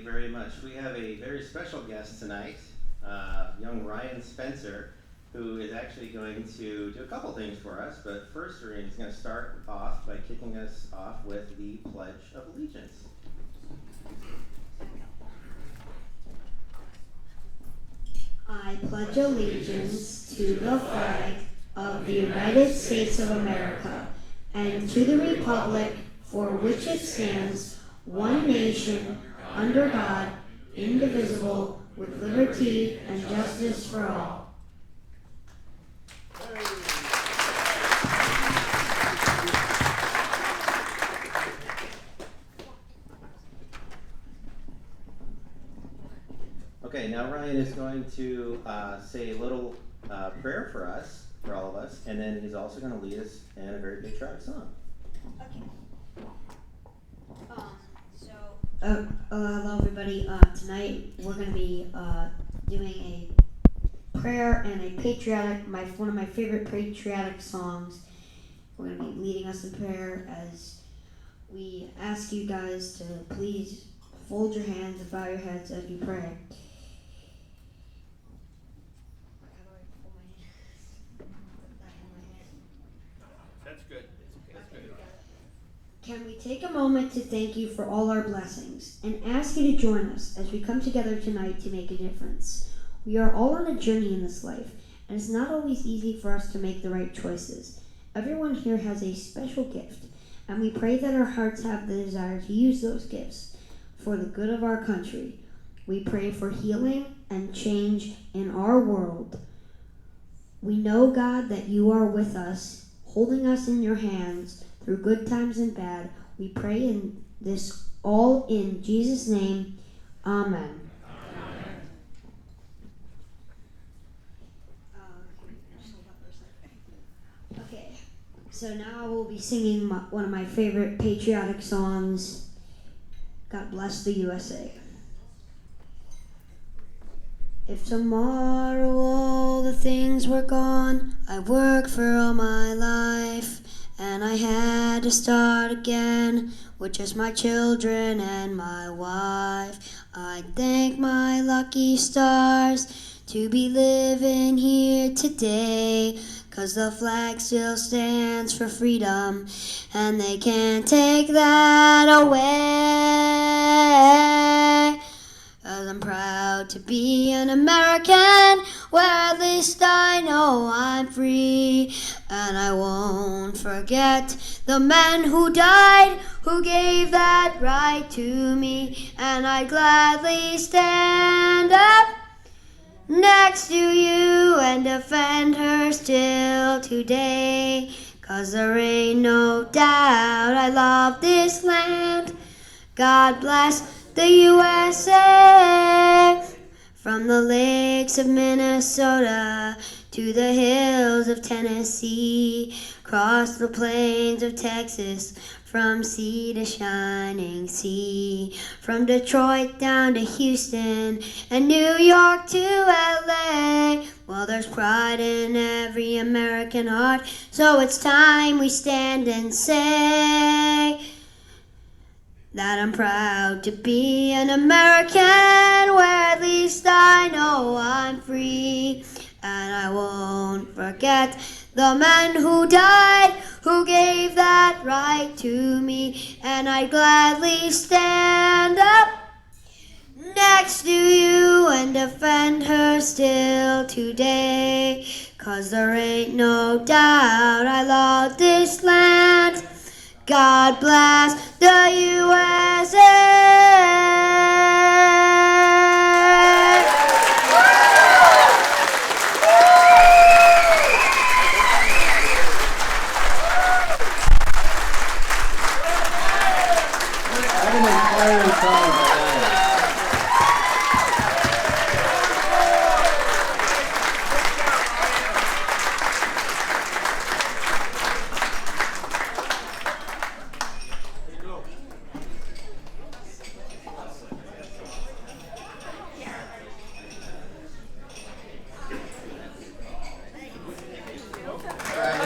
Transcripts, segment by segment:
very much. We have a very special guest tonight, young Ryan Spencer, who is actually going to do a couple things for us. But first, he's going to start off by kicking us off with the Pledge of Allegiance. I pledge allegiance to the flag of the United States of America and to the republic for which it stands, one nation, under God, indivisible, with liberty and justice for all. Okay, now Ryan is going to say a little prayer for us, for all of us, and then he's also going to lead us in a very patriotic song. Okay. Hello everybody. Tonight we're going to be doing a prayer and a patriotic, one of my favorite patriotic songs. We're going to be leading us in prayer as we ask you guys to please fold your hands and bow your heads as you pray. That's good. That's good. Can we take a moment to thank you for all our blessings and ask you to join us as we come together tonight to make a difference? We are all on a journey in this life, and it's not always easy for us to make the right choices. Everyone here has a special gift, and we pray that our hearts have the desire to use those gifts for the good of our country. We pray for healing and change in our world. We know, God, that you are with us, holding us in your hands through good times and bad. We pray in this all in Jesus' name. Amen. Okay, so now we'll be singing one of my favorite patriotic songs, God Bless the USA. If tomorrow all the things were gone I worked for all my life, and I had to start again with just my children and my wife, I'd thank my lucky stars to be living here today, 'cause the flag still stands for freedom and they can't take that away. 'Cause I'm proud to be an American, where at least I know I'm free. And I won't forget the men who died, who gave that right to me. And I'd gladly stand up next to you and defend her still today. 'Cause there ain't no doubt I love this land. God bless the USA. From the lakes of Minnesota to the hills of Tennessee, across the plains of Texas, from sea to shining sea, from Detroit down to Houston and New York to LA. Well, there's pride in every American heart, so it's time we stand and say that I'm proud to be an American, where at least I know I'm free. And I won't forget the men who died, who gave that right to me. And I'd gladly stand up next to you and defend her still today. 'Cause there ain't no doubt I love this land. God bless the USA.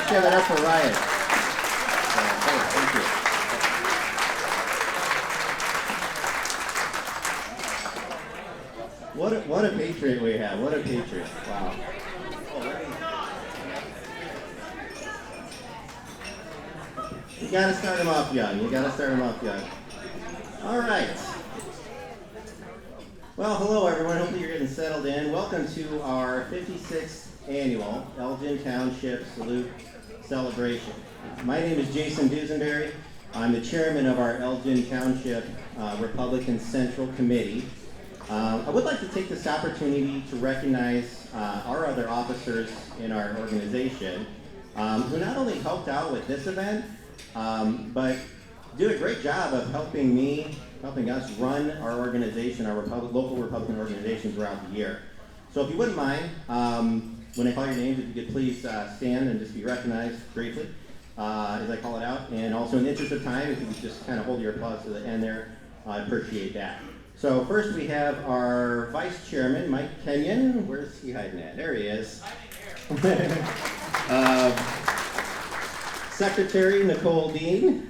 Give it up for Ryan. Thank you. What a patriot we have. What a patriot. Wow. You gotta start him off young. You gotta start him off young. All right. Well, hello everyone. Hopefully you're getting settled in. Welcome to our 56th annual Elgin Township Salute Celebration. My name is Jason Dusenberry. I'm the chairman of our Elgin Township Republican Central Committee. I would like to take this opportunity to recognize our other officers in our organization who not only helped out with this event, but do a great job of helping us run our organization, our local Republican organization throughout the year. So if you wouldn't mind, when I call your names, if you could please stand and just be recognized briefly as I call it out. And also in the interest of time, if you could just kind of hold your applause to the end there, I appreciate that. So first we have our Vice Chairman, Mike Kenyon. Where's he hiding at? There he is. Secretary Nicole Dean.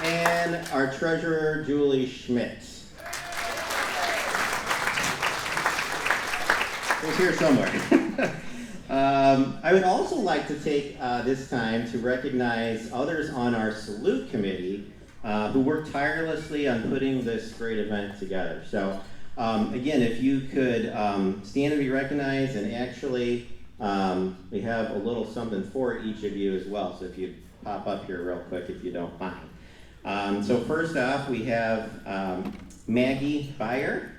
And our Treasurer, Julie Schmipf. He's here somewhere. I would also like to take this time to recognize others on our Salute Committee who worked tirelessly on putting this great event together. So again, if you could stand and be recognized, and actually we have a little something for each of you as well, so if you pop up here real quick if you don't mind. So first off, we have Maggie Beyer.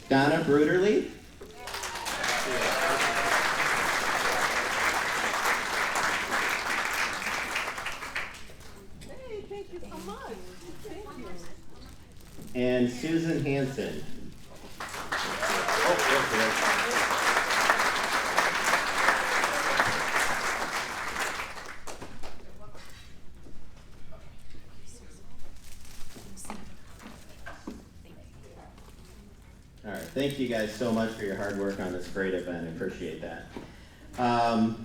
Donna Bruderley. Hey, thank you so much. Thank you. And Susan Hansen. All right, thank you guys so much for your hard work on this great event. I appreciate that. And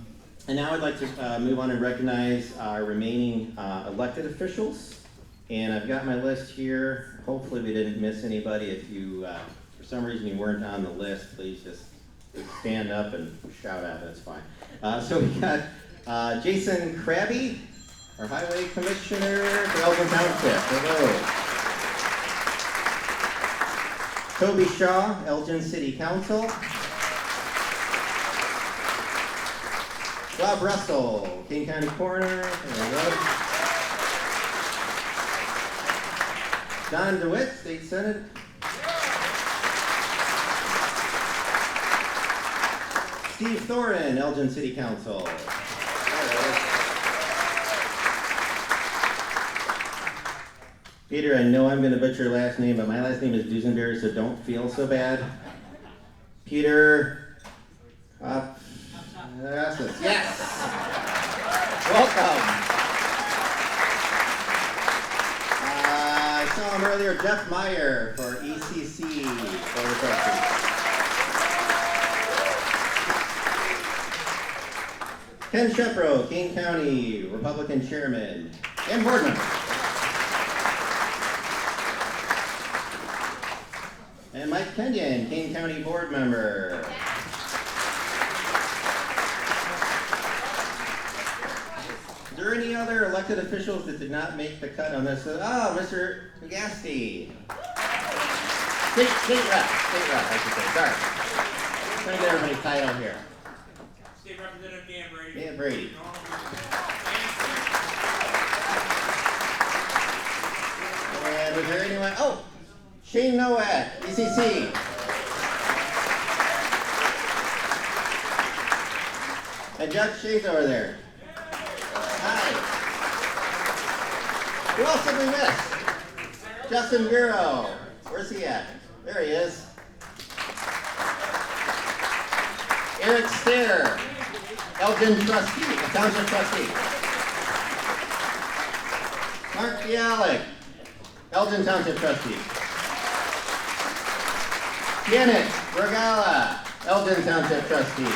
now I'd like to move on and recognize our remaining elected officials. And I've got my list here. Hopefully we didn't miss anybody. If you, for some reason you weren't on the list, please just stand up and shout out, that's fine. So we got Jason Krabby, our Highway Commissioner for Elgin Township. Hello. Toby Shaw, Elgin City Council. Bob Russell, King County Coroner. Don DeWitt, State Senate. Steve Thorin, Elgin City Council. Peter, I know I'm going to butcher your last name, but my last name is Dusenberry, so don't feel so bad. Peter, yes! Welcome! I saw him earlier, Jeff Meyer for ECC. Ken Shepro, King County Republican Chairman and Board Member. And Mike Kenyon, King County Board Member. Are there any other elected officials that did not make the cut on this? Oh, Mr. Gasti. State rep, I should say. Sorry. Trying to get everybody's title here. State Representative Dan Brady. Dan Brady. And was there anyone? Oh, Shane Nowak, ECC. And Judge Shane's over there. Hi. Who else did we miss? Justin Bureau. Where's he at? There he is. Eric Stair, Elgin trustee, township trustee. Mark Bialik, Elgin Township trustee. Janet Regala, Elgin Township trustee.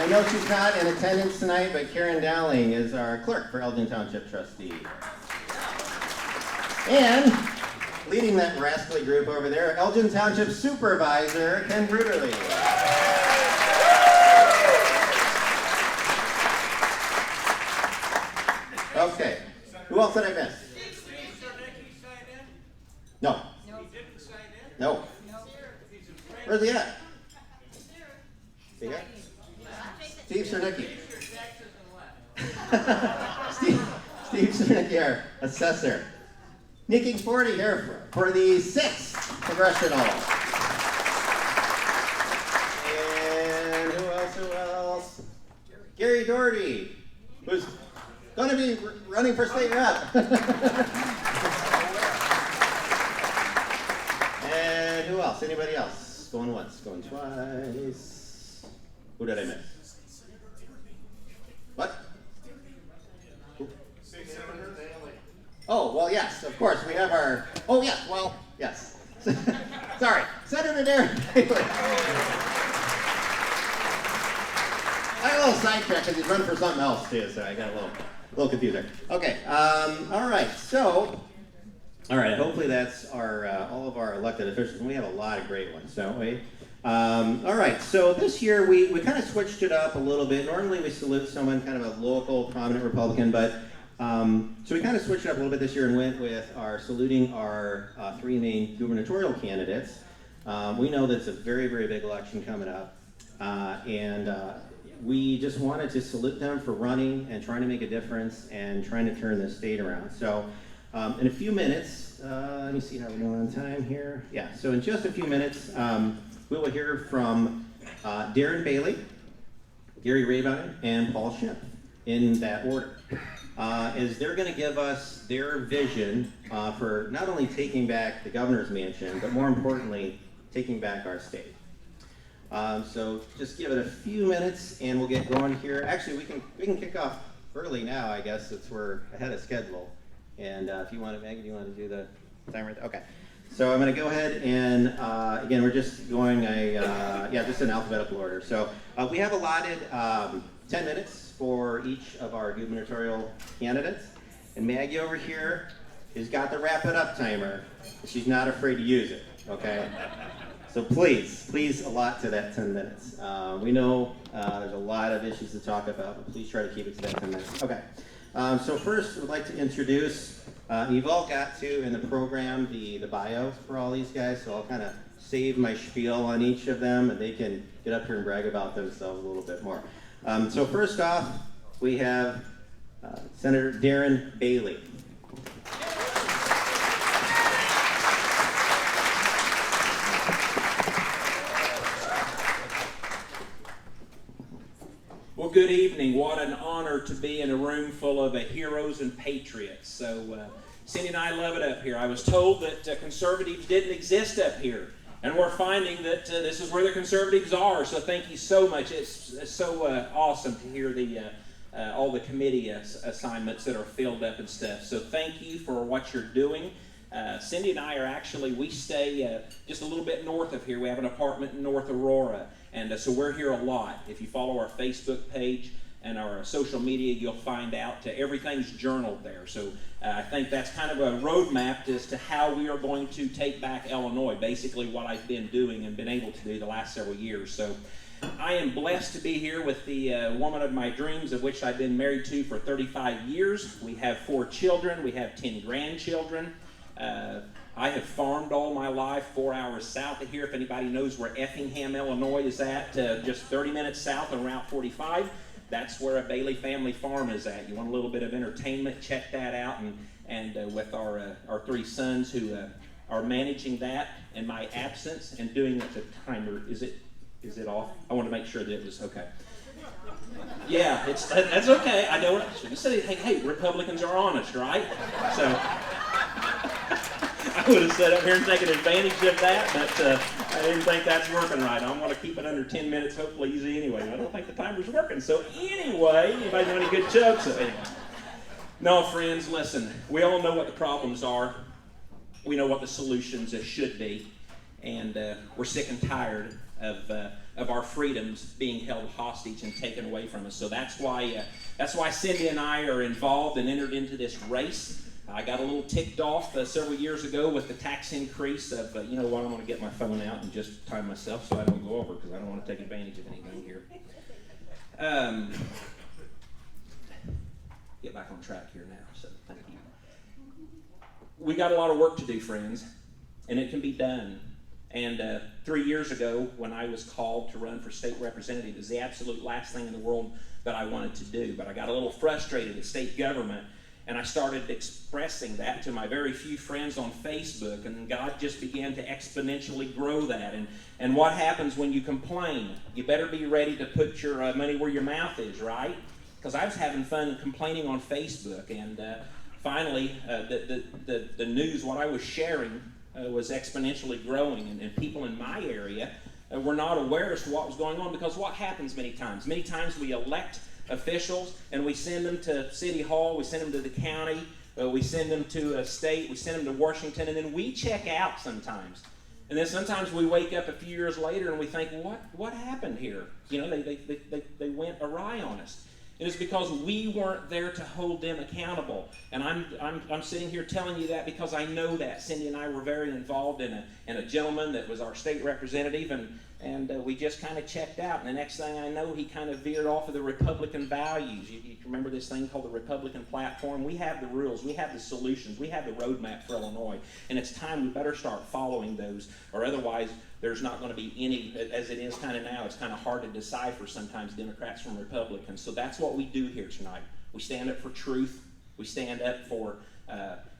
know she's not in attendance tonight, but Karen Dowling is our clerk for Elgin Township trustee. And leading that rascally group over there, Elgin Township Supervisor Ken Bruderley. Okay, who else did I miss? No. No. Where's he at? Is he here? Steve Cernicki. Steve Cernicki, our assessor. Nikki Forty here for the 6th Congressional. And who else? Gary Doherty, who's going to be running for state rep. And who else? Anybody else? Going once, going twice. Who did I miss? What? Oh, well, yes, of course. We have our... Oh, yes, well, yes. Sorry. Senator Darren Baily. I got a little sidetracked because he's running for something else, too, so I got a little confused there. Okay, all right, so... All right, hopefully that's our all of our elected officials, and we have a lot of great ones, don't we? All right, so this year we kind of switched it up a little bit. Normally we salute someone, kind of a local, prominent Republican, but so we kind of switched it up a little bit this year and went with saluting our 3 main gubernatorial candidates. We know that it's a very, very big election coming up, and we just wanted to salute them for running and trying to make a difference and trying to turn this state around. So in a few minutes, let me see how we're doing on time here. Yeah, so in just a few minutes, we will hear from Darren Baily, Gary Rabine, and Paul Schmipf in that order. As they're going to give us their vision for not only taking back the governor's mansion, but more importantly, taking back our state. So just give it a few minutes and we'll get going here. Actually, we can kick off early now, I guess, since we're ahead of schedule. And if you want to, Megan, do you want to do the timer? Okay. So I'm going to go ahead and, again, we're just going just in alphabetical order. So we have allotted 10 minutes for each of our gubernatorial candidates. And Maggie over here has got the wrap it up timer. She's not afraid to use it, okay? So please allot to that 10 minutes. We know there's a lot of issues to talk about, but please try to keep it to that 10 minutes. Okay. So first, I would like to introduce, you've all got to, in the program, the bio for all these guys, so I'll kind of save my spiel on each of them, and they can get up here and brag about themselves a little bit more. So first off, we have Senator Darren Baily. Well, good evening. What an honor to be in a room full of heroes and patriots. So Cindy and I love it up here. I was told that conservatives didn't exist up here, and we're finding that this is where the conservatives are. So thank you so much. It's so awesome to hear all the committee assignments that are filled up and stuff. So thank you for what you're doing. Cindy and I we stay just a little bit north of here. We have an apartment in North Aurora. And so we're here a lot. If you follow our Facebook page and our social media, you'll find out everything's journaled there. So I think that's kind of a roadmap as to how we are going to take back Illinois, basically what I've been doing and been able to do the last several years. So I am blessed to be here with the woman of my dreams, of which I've been married to for 35 years. We have 4 children. We have 10 grandchildren. I have farmed all my life 4 hours south of here. If anybody knows where Effingham, Illinois is at, just 30 minutes south on Route 45, that's where a Baily family farm is at. You want a little bit of entertainment, check that out. And with our 3 sons who are managing that in my absence and doing the timer. Is it off? I want to make sure that it was okay. Yeah, that's okay. I know. You say, hey, Republicans are honest, right? So I would have sat up here and taken advantage of that, but I didn't think that's working right. I want to keep it under 10 minutes, hopefully easy anyway. I don't think the timer's working. So anyway, anybody know any good jokes? So anyway. No, friends, listen. We all know what the problems are. We know what the solutions should be. And we're sick and tired of our freedoms being held hostage and taken away from us. So that's why Cindy and I are involved and entered into this race. I got a little ticked off several years ago with the tax increase of, you know what, I'm going to get my phone out and just time myself so I don't go over, because I don't want to take advantage of anything here. Get back on track here now, so thank you. We got a lot of work to do, friends, and it can be done. And 3 years ago, when I was called to run for state representative, it was the absolute last thing in the world that I wanted to do. But I got a little frustrated at state government, and I started expressing that to my very few friends on Facebook, and God just began to exponentially grow that. And what happens when you complain? You better be ready to put your money where your mouth is, right? Because I was having fun complaining on Facebook, and finally, the news, what I was sharing, was exponentially growing, and people in my area were not aware as to what was going on, because what happens many times? Many times we elect officials and we send them to City Hall, we send them to the county, we send them to a state, we send them to Washington, and then we check out sometimes. And then sometimes we wake up a few years later and we think, what happened here? You know, they went awry on us. And it's because we weren't there to hold them accountable. And I'm sitting here telling you that because I know that. Cindy and I were very involved in a gentleman that was our state representative, and we just kind of checked out. And the next thing I know, he kind of veered off of the Republican values. You remember this thing called the Republican platform? We have the rules, we have the solutions, we have the roadmap for Illinois. And it's time we better start following those, or otherwise there's not going to be any, as it is kind of now, it's kind of hard to decipher sometimes Democrats from Republicans. So that's what we do here tonight. We stand up for truth. We stand up for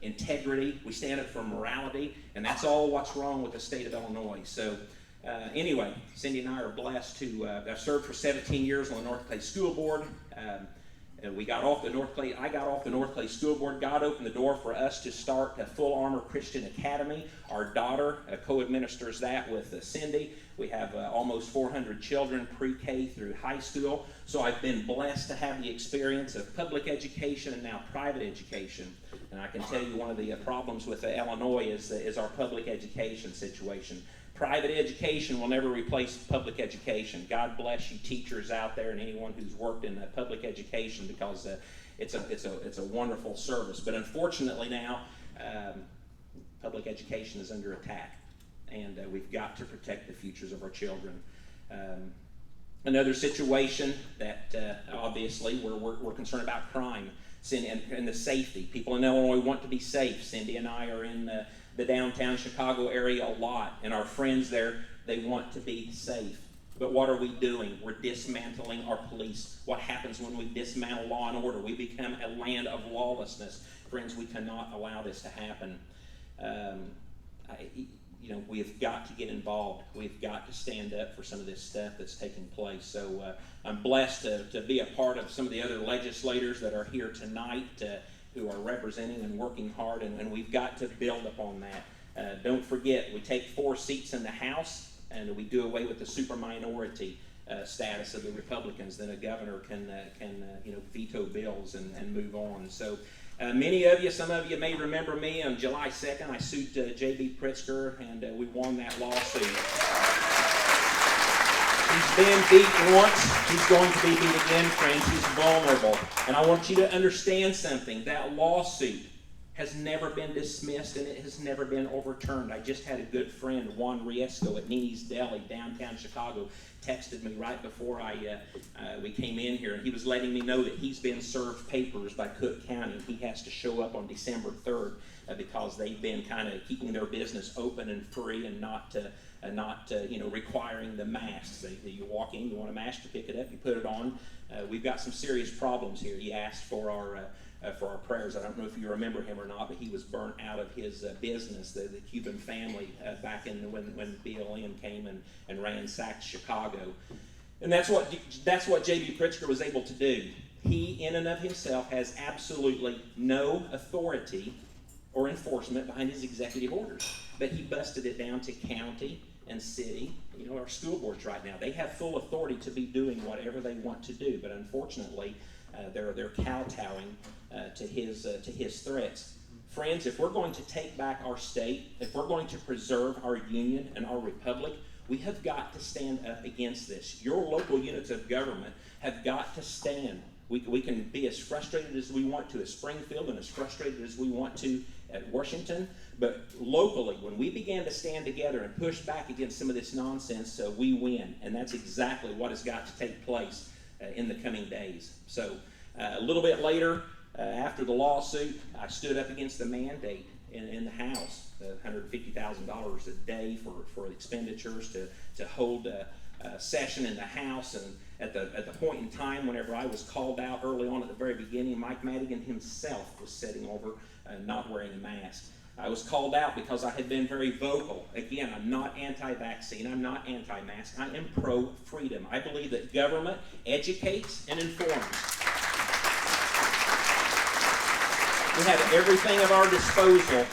integrity. We stand up for morality. And that's all what's wrong with the state of Illinois. So anyway, Cindy and I are blessed to, I've served for 17 years on the North Clay School Board. I got off the North Clay School Board. God opened the door for us to start a Full Armor Christian Academy. Our daughter co-administers that with Cindy. We have almost 400 children, pre-K through high school. So I've been blessed to have the experience of public education and now private education. And I can tell you one of the problems with Illinois is our public education situation. Private education will never replace public education. God bless you teachers out there and anyone who's worked in public education, because it's a wonderful service. But unfortunately now, public education is under attack, and we've got to protect the futures of our children. Another situation that obviously we're concerned about crime and the safety. People in Illinois want to be safe. Cindy and I are in the downtown Chicago area a lot, and our friends there, they want to be safe. But what are we doing? We're dismantling our police. What happens when we dismantle law and order? We become a land of lawlessness. Friends, we cannot allow this to happen. We've got to get involved. We've got to stand up for some of this stuff that's taking place. So I'm blessed to be a part of some of the other legislators that are here tonight who are representing and working hard, and we've got to build upon that. Don't forget, we take 4 seats in the House, and we do away with the super minority status of the Republicans. Then a governor can veto bills and move on. So some of you may remember me on July 2nd. I sued J.B. Pritzker, and we won that lawsuit. He's been beat once. He's going to be beat again, friends. He's vulnerable. And I want you to understand something. That lawsuit has never been dismissed, and it has never been overturned. I just had a good friend, Juan Riesco at Nini's Deli, downtown Chicago, texted me right before we came in here, and he was letting me know that he's been served papers by Cook County. He has to show up on December 3rd because they've been kind of keeping their business open and free and not requiring the masks. You walk in, you want a mask, you pick it up, you put it on. We've got some serious problems here. He asked for our prayers. I don't know if you remember him or not, but he was burnt out of his business, the Cuban family, back in when BLM came and ransacked Chicago. And that's what J.B. Pritzker was able to do. He, in and of himself, has absolutely no authority or enforcement behind his executive orders. But he busted it down to county and city. Our school boards right now, they have full authority to be doing whatever they want to do. But unfortunately, they're kowtowing to his threats. Friends, if we're going to take back our state, if we're going to preserve our union and our republic, We have got to stand up against this. Your local units of government have got to stand. We can be as frustrated as we want to at Springfield and as frustrated as we want to at Washington, but locally, when we began to stand together and push back against some of this nonsense, we win, and that's exactly what has got to take place in the coming days. So a little bit later, after the lawsuit, I stood up against the mandate in the House, $150,000 a day for expenditures to hold a session in the House. And at the point in time whenever I was called out early on at the very beginning, Mike Madigan himself was sitting over not wearing a mask. I was called out because I had been very vocal. Again, I'm not anti-vaccine, I'm not anti-mask, I am pro-freedom. I believe that government educates and informs. We have everything at our disposal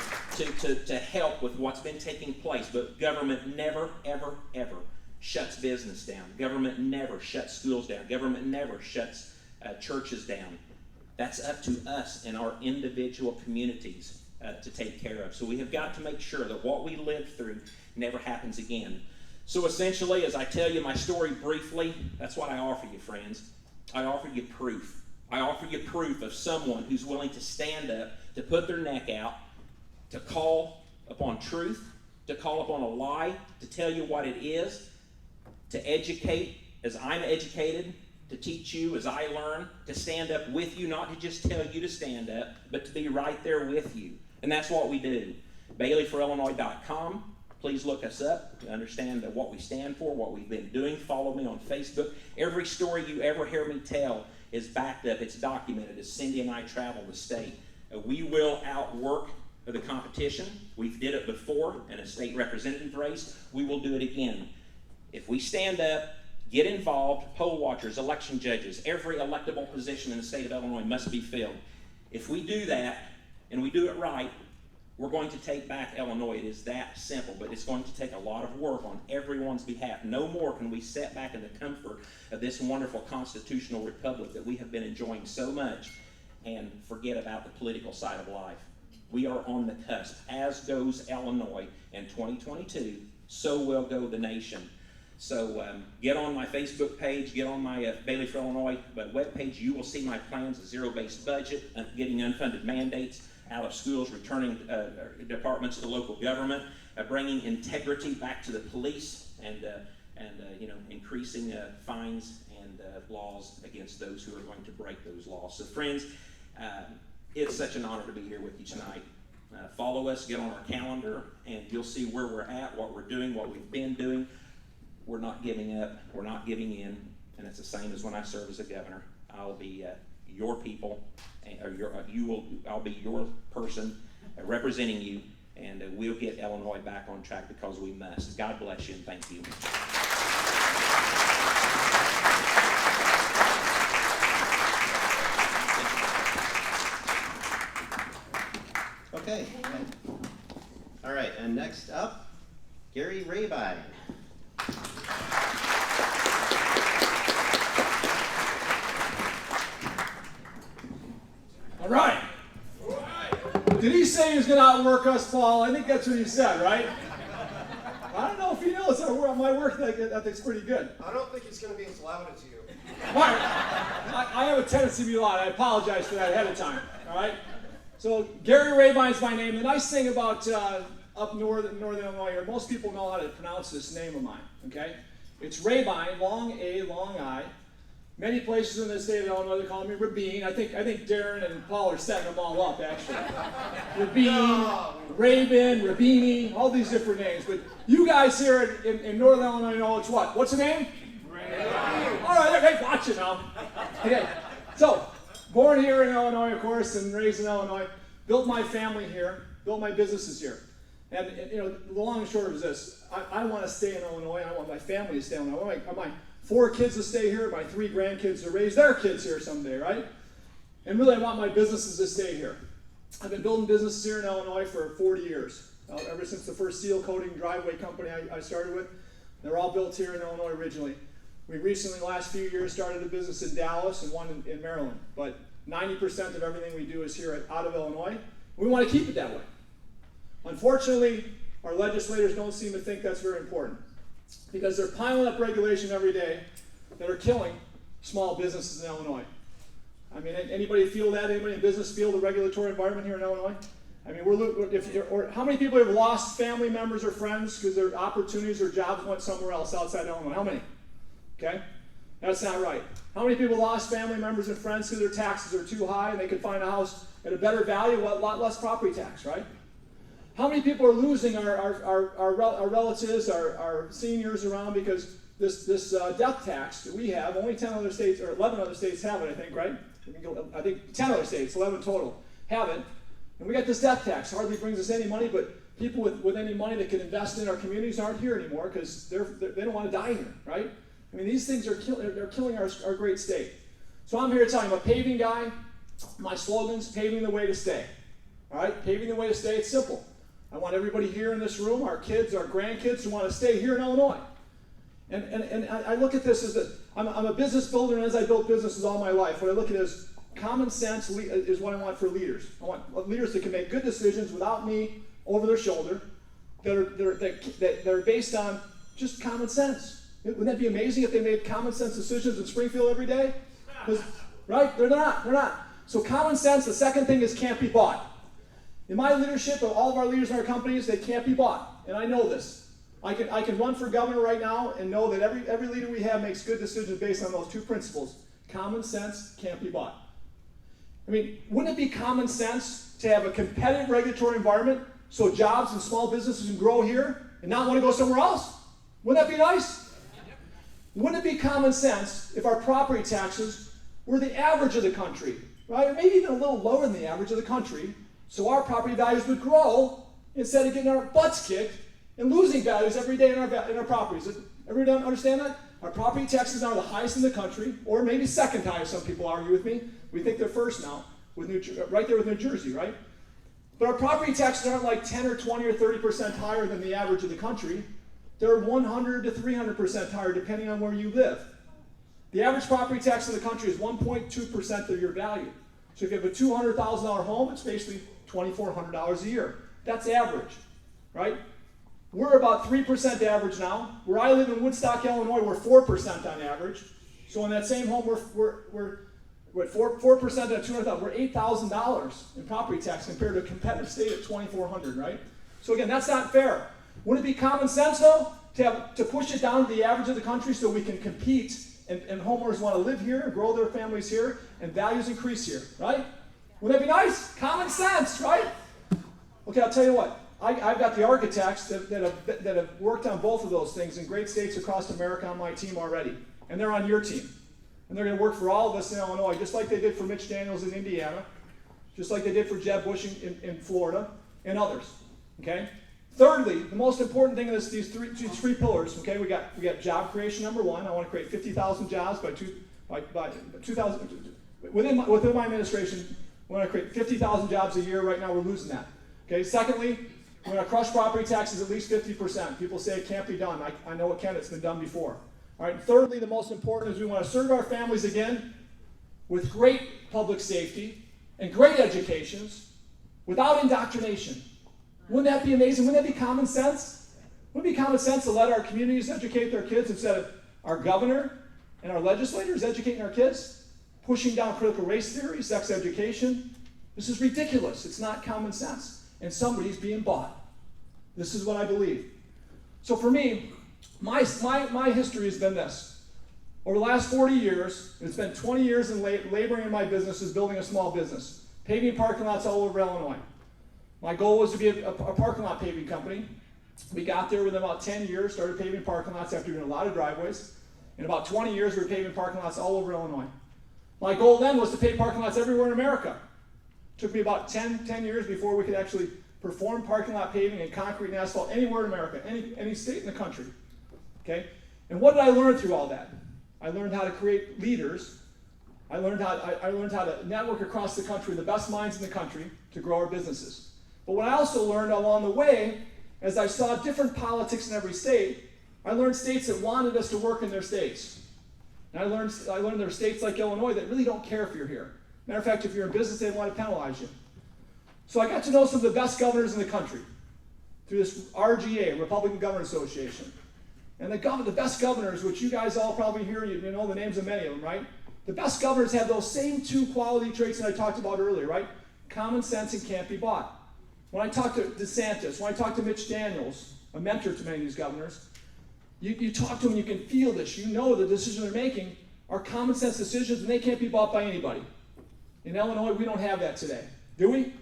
to help with what's been taking place, but government never, ever, ever shuts business down. Government never shuts schools down. Government never shuts churches down. That's up to us in our individual communities to take care of. So we have got to make sure that what we lived through never happens again. So essentially, as I tell you my story briefly, that's what I offer you, friends. I offer you proof. I offer you proof of someone who's willing to stand up, to put their neck out, to call upon truth, to call upon a lie, to tell you what it is, to educate as I'm educated, to teach you as I learn, to stand up with you, not to just tell you to stand up, but to be right there with you. And that's what we do. BaileyForIllinois.com. Please look us up to understand what we stand for, what we've been doing. Follow me on Facebook. Every story you ever hear me tell is backed up. It's documented as Cindy and I travel the state. We will outwork the competition. We've did it before in a state representative race. We will do it again. If we stand up, get involved, poll watchers, election judges, every electable position in the state of Illinois must be filled. If we do that, and we do it right, we're going to take back Illinois. It is that simple, but it's going to take a lot of work on everyone's behalf. No more can we sit back in the comfort of this wonderful constitutional republic that we have been enjoying so much and forget about the political side of life. We are on the cusp. As goes Illinois in 2022, so will go the nation. So get on my Facebook page, get on my Baily for Illinois webpage. You will see my plans, a zero-based budget, getting unfunded mandates out of schools, returning departments to local government, bringing integrity back to the police, and increasing fines and laws against those who are going to break those laws. So friends, it's such an honor to be here with you tonight. Follow us, get on our calendar, and you'll see where we're at, what we're doing, what we've been doing. We're not giving up, we're not giving in, and it's the same as when I serve as a governor. I'll be your people, I'll be your person representing you, and we'll get Illinois back on track because we must. God bless you, and thank you. Okay. All right, and next up, Gary Rabine. All right. Did he say he was going to outwork us, Paul? I think that's what he said, right? I don't know if he knows my work ethic's pretty good. I don't think he's going to be as loud as you. All right. I have a tendency to be loud. I apologize for that ahead of time. All right. So Gary Rabine's my name. The nice thing about up northern Illinois here, most people know how to pronounce this name of mine. Okay. It's Rabine, long A, long I. Many places in the state of Illinois, they call me Rabine. I think Darren and Paul are setting them all up, actually. Rabine, Rabin, Rabine, all these different names. But you guys here in Northern Illinois know it's what? What's the name? Rabine. All right, hey, watch it now. Okay, so born here in Illinois, of course, and raised in Illinois. Built my family here. Built my businesses here. And the long and short of this, I want to stay in Illinois. I want my family to stay in Illinois. I want my 4 kids to stay here, my 3 grandkids to raise their kids here someday, right? And really, I want my businesses to stay here. I've been building businesses here in Illinois for 40 years. Ever since the first seal coating driveway company I started with, they're all built here in Illinois originally. We recently, last few years, started a business in Dallas and one in Maryland. But 90% of everything we do is here out of Illinois. We want to keep it that way. Unfortunately, our legislators don't seem to think that's very important. because they're piling up regulation every day that are killing small businesses in Illinois. I mean, anybody feel that? Anybody in business feel the regulatory environment here in Illinois? I mean, how many people have lost family members or friends because their opportunities or jobs went somewhere else outside Illinois? How many? Okay, that's not right. How many people lost family members and friends because their taxes are too high and they could find a house at a better value, a lot less property tax, right? How many people are losing our relatives, our seniors around because this death tax that we have, only 10 other states, or 11 other states have it, I think, right? I think 10 other states, 11 total, have it. And we got this death tax, hardly brings us any money, but people with any money that can invest in our communities aren't here anymore because they don't want to die here, right? I mean, these things are killing our great state. So I'm here to tell you, I'm a paving guy. My slogan's paving the way to stay. All right, paving the way to stay, it's simple. I want everybody here in this room, our kids, our grandkids, to want to stay here in Illinois. And I look at this as that I'm a business builder, and as I built businesses all my life, what I look at is common sense is what I want for leaders. I want leaders that can make good decisions without me over their shoulder, that are based on just common sense. Wouldn't that be amazing if they made common sense decisions in Springfield every day? Right? They're not. So common sense, the second thing is can't be bought. In my leadership, of all of our leaders in our companies, they can't be bought. And I know this. I can run for governor right now and know that every leader we have makes good decisions based on those two principles. Common sense can't be bought. I mean, wouldn't it be common sense to have a competitive regulatory environment so jobs and small businesses can grow here and not want to go somewhere else? Wouldn't that be nice? Wouldn't it be common sense if our property taxes were the average of the country, right? Or maybe even a little lower than the average of the country, so our property values would grow instead of getting our butts kicked and losing values every day in our properties. Everybody understand that? Our property taxes are the highest in the country, or maybe second highest, some people argue with me. We think they're first now, right there with New Jersey, right? But our property taxes aren't like 10 or 20 or 30% higher than the average of the country. They're 100 to 300% higher depending on where you live. The average property tax in the country is 1.2% of your value. So if you have a $200,000 home, it's basically $2,400 a year. That's average, right? We're about 3% average now. Where I live in Woodstock, Illinois, we're 4% on average. So in that same home, we're at 4% on $200,000. We're $8,000 in property tax compared to a competitive state at $2,400, right? So again, that's not fair. Wouldn't it be common sense, though, to push it down to the average of the country so we can compete and homeowners want to live here and grow their families here and values increase here, right? Wouldn't that be nice? Common sense, right? Okay, I'll tell you what. I've got the architects that have worked on both of those things in great states across America on my team already. And they're on your team. And they're going to work for all of us in Illinois, just like they did for Mitch Daniels in Indiana, just like they did for Jeb Bush in Florida, and others, okay? Thirdly, the most important thing is these three pillars. Okay, we got job creation number one. I want to create 50,000 jobs by 2000. Within my administration, we want to create 50,000 jobs a year. Right now, we're losing that. Okay. Secondly, we're going to crush property taxes at least 50%. People say it can't be done. I know it can. It's been done before. All right. And thirdly, the most important is we want to serve our families again with great public safety and great educations without indoctrination. Wouldn't that be amazing? Wouldn't that be common sense? Wouldn't it be common sense to let our communities educate their kids instead of our governor and our legislators educating our kids? Pushing down critical race theory, sex education. This is ridiculous. It's not common sense. And somebody's being bought. This is what I believe. So for me, my history has been this. Over the last 40 years, it's been 20 years in laboring in my business is building a small business. Paving parking lots all over Illinois. My goal was to be a parking lot paving company. We got there within about 10 years, started paving parking lots after doing a lot of driveways. In about 20 years, we were paving parking lots all over Illinois. My goal then was to pave parking lots everywhere in America. It took me about 10 years before we could actually perform parking lot paving and concrete and asphalt anywhere in America, any state in the country. Okay? And what did I learn through all that? I learned how to create leaders. I learned how to network across the country, the best minds in the country, to grow our businesses. But what I also learned along the way, as I saw different politics in every state, I learned states that wanted us to work in their states. And I learned there are states like Illinois that really don't care if you're here. Matter of fact, if you're in business, they want to penalize you. So I got to know some of the best governors in the country through this RGA, Republican Governors Association. And the best governors, which you guys all probably hear, you know the names of many of them, right? The best governors have those same two quality traits that I talked about earlier, right? Common sense and can't be bought. When I talk to DeSantis, when I talk to Mitch Daniels, a mentor to many of these governors, you talk to them and you can feel this. You know the decisions they're making are common sense decisions and they can't be bought by anybody. In Illinois, we don't have that today. Do we?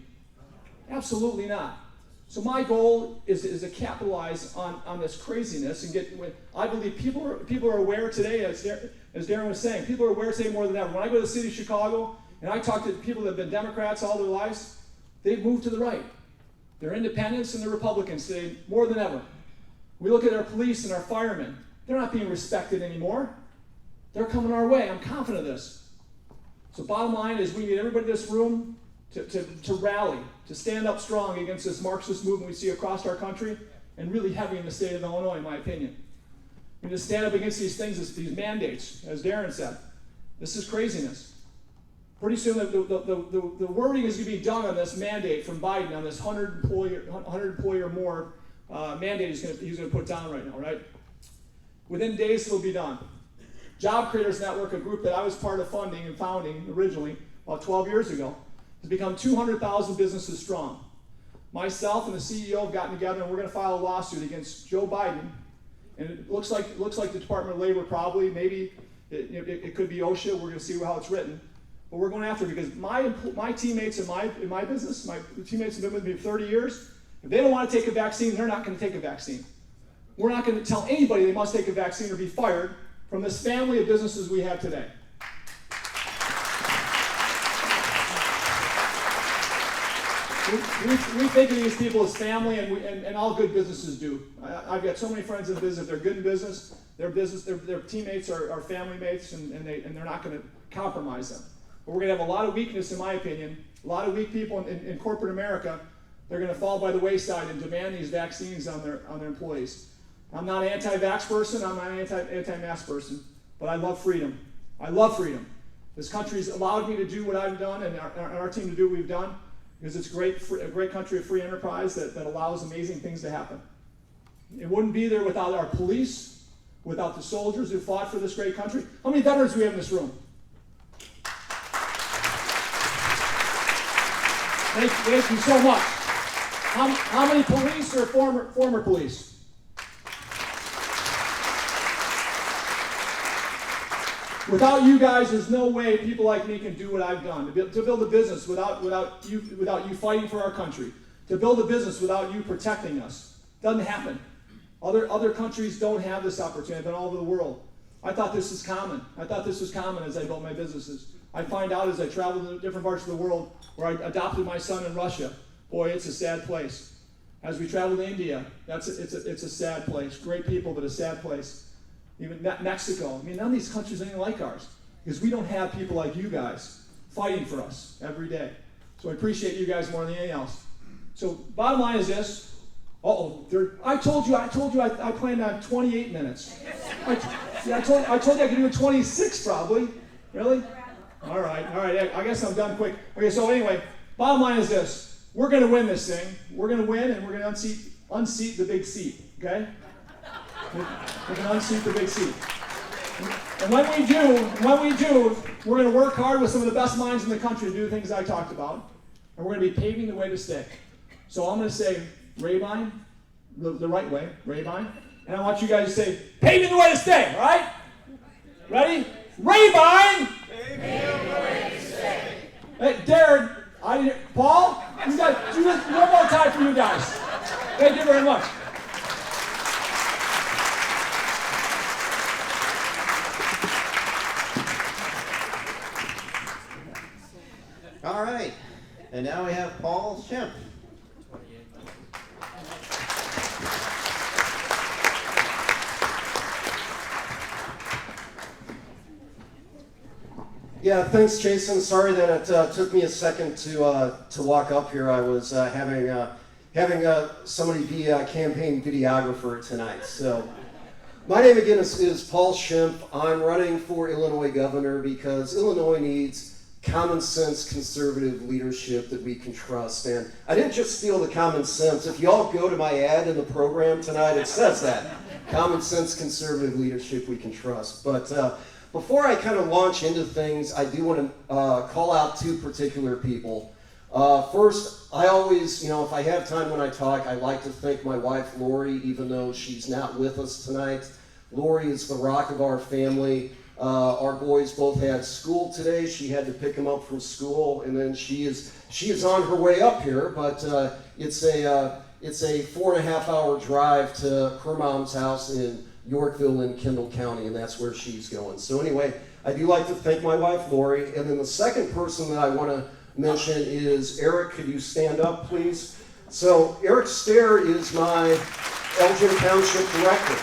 Absolutely not. So my goal is to capitalize on this craziness and get. I believe people are aware today, as Darren was saying, people are aware today more than ever. When I go to the city of Chicago and I talk to people that have been Democrats all their lives, they've moved to the right. They're independents and they're Republicans today more than ever. We look at our police and our firemen. They're not being respected anymore. They're coming our way. I'm confident of this. So bottom line is we need everybody in this room to rally, to stand up strong against this Marxist movement we see across our country, and really heavy in the state of Illinois, in my opinion. We need to stand up against these things, these mandates, as Darren said. This is craziness. Pretty soon the wording is going to be done on this mandate from Biden, on this 100 employee or more mandate he's going to put down right now, right? Within days it'll be done. Job Creators Network, a group that I was part of funding and founding originally about 12 years ago, has become 200,000 businesses strong. Myself and the CEO have gotten together and we're going to file a lawsuit against Joe Biden. And it looks like the Department of Labor probably, maybe it could be OSHA. We're going to see how it's written. But we're going after it because my teammates in my business, my teammates have been with me for 30 years. If they don't want to take a vaccine, they're not going to take a vaccine. We're not going to tell anybody they must take a vaccine or be fired from this family of businesses we have today. We think of these people as family, and all good businesses do. I've got so many friends in business. They're good in business. Their teammates are family mates, and they're not going to compromise them. But we're going to have a lot of weakness, in my opinion. A lot of weak people in corporate America. They're going to fall by the wayside and demand these vaccines on their employees. I'm not an anti-vax person. I'm not an anti-mask person. But I love freedom. I love freedom. This country's allowed me to do what I've done, and our team to do what we've done. Because it's a great country of free enterprise that allows amazing things to happen. It wouldn't be there without our police, without the soldiers who fought for this great country. How many veterans do we have in this room? Thank you so much. How many police are former police? Without you guys, there's no way people like me can do what I've done. To build a business without you fighting for our country. To build a business without you protecting us. Doesn't happen. Other countries don't have this opportunity. I've been all over the world. I thought this was common. As I built my businesses. I find out as I travel to different parts of the world where I adopted my son in Russia. Boy, it's a sad place. As we travel to India, it's a sad place. Great people, but a sad place. Even Mexico. I mean, none of these countries are anything like ours because we don't have people like you guys fighting for us every day. So I appreciate you guys more than anything else. So bottom line is this. I told you I planned on 28 minutes. I told you I could do 26 probably. Really? All right. I guess I'm done quick. Okay, so anyway, bottom line is this. We're going to win this thing. We're going to win, and we're going to unseat the big seat. Okay? We can unseat the big seat. And when we do, we're going to work hard with some of the best minds in the country to do the things I talked about. And we're going to be paving the way to stay. So I'm going to say, Rabine, the right way, Rabine. And I want you guys to say, paving the way to stay, all right? Ready? Rabine! Paving the way to stay. Hey, Darren, Paul, you guys, one more time for you guys. Thank you very much. All right, and now we have Paul Schmipf. Yeah, thanks, Jason. Sorry that it took me a second to walk up here. I was having somebody be a campaign videographer tonight. So, my name again is Paul Schmipf. I'm running for Illinois governor because Illinois needs common sense conservative leadership that we can trust. And I didn't just steal the common sense. If you all go to my ad in the program tonight, it says that. Common sense conservative leadership we can trust. But before I kind of launch into things, I do want to call out two particular people. First, I always, if I have time when I talk, I like to thank my wife, Lori, even though she's not with us tonight. Lori is the rock of our family. Our boys both had school today. She had to pick them up from school, and then she is on her way up here. But it's a 4.5 hour drive to her mom's house in Yorkville in Kendall County, and that's where she's going. So anyway, I do like to thank my wife, Lori, and then the second person that I want to mention is Eric. Could you stand up, please? So Eric Stair is my Elgin Township director.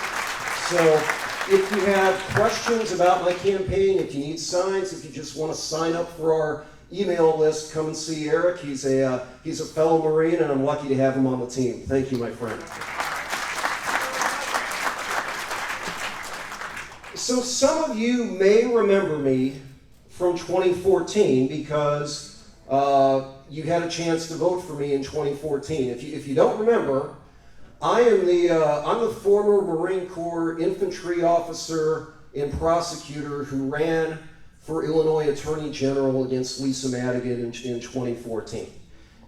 So if you have questions about my campaign, if you need signs, if you just want to sign up for our email list, come and see Eric. He's a fellow Marine, and I'm lucky to have him on the team. Thank you, my friend. So some of you may remember me from 2014 because you had a chance to vote for me in 2014. If you don't remember, I'm the former Marine Corps infantry officer and prosecutor who ran for Illinois Attorney General against Lisa Madigan in 2014.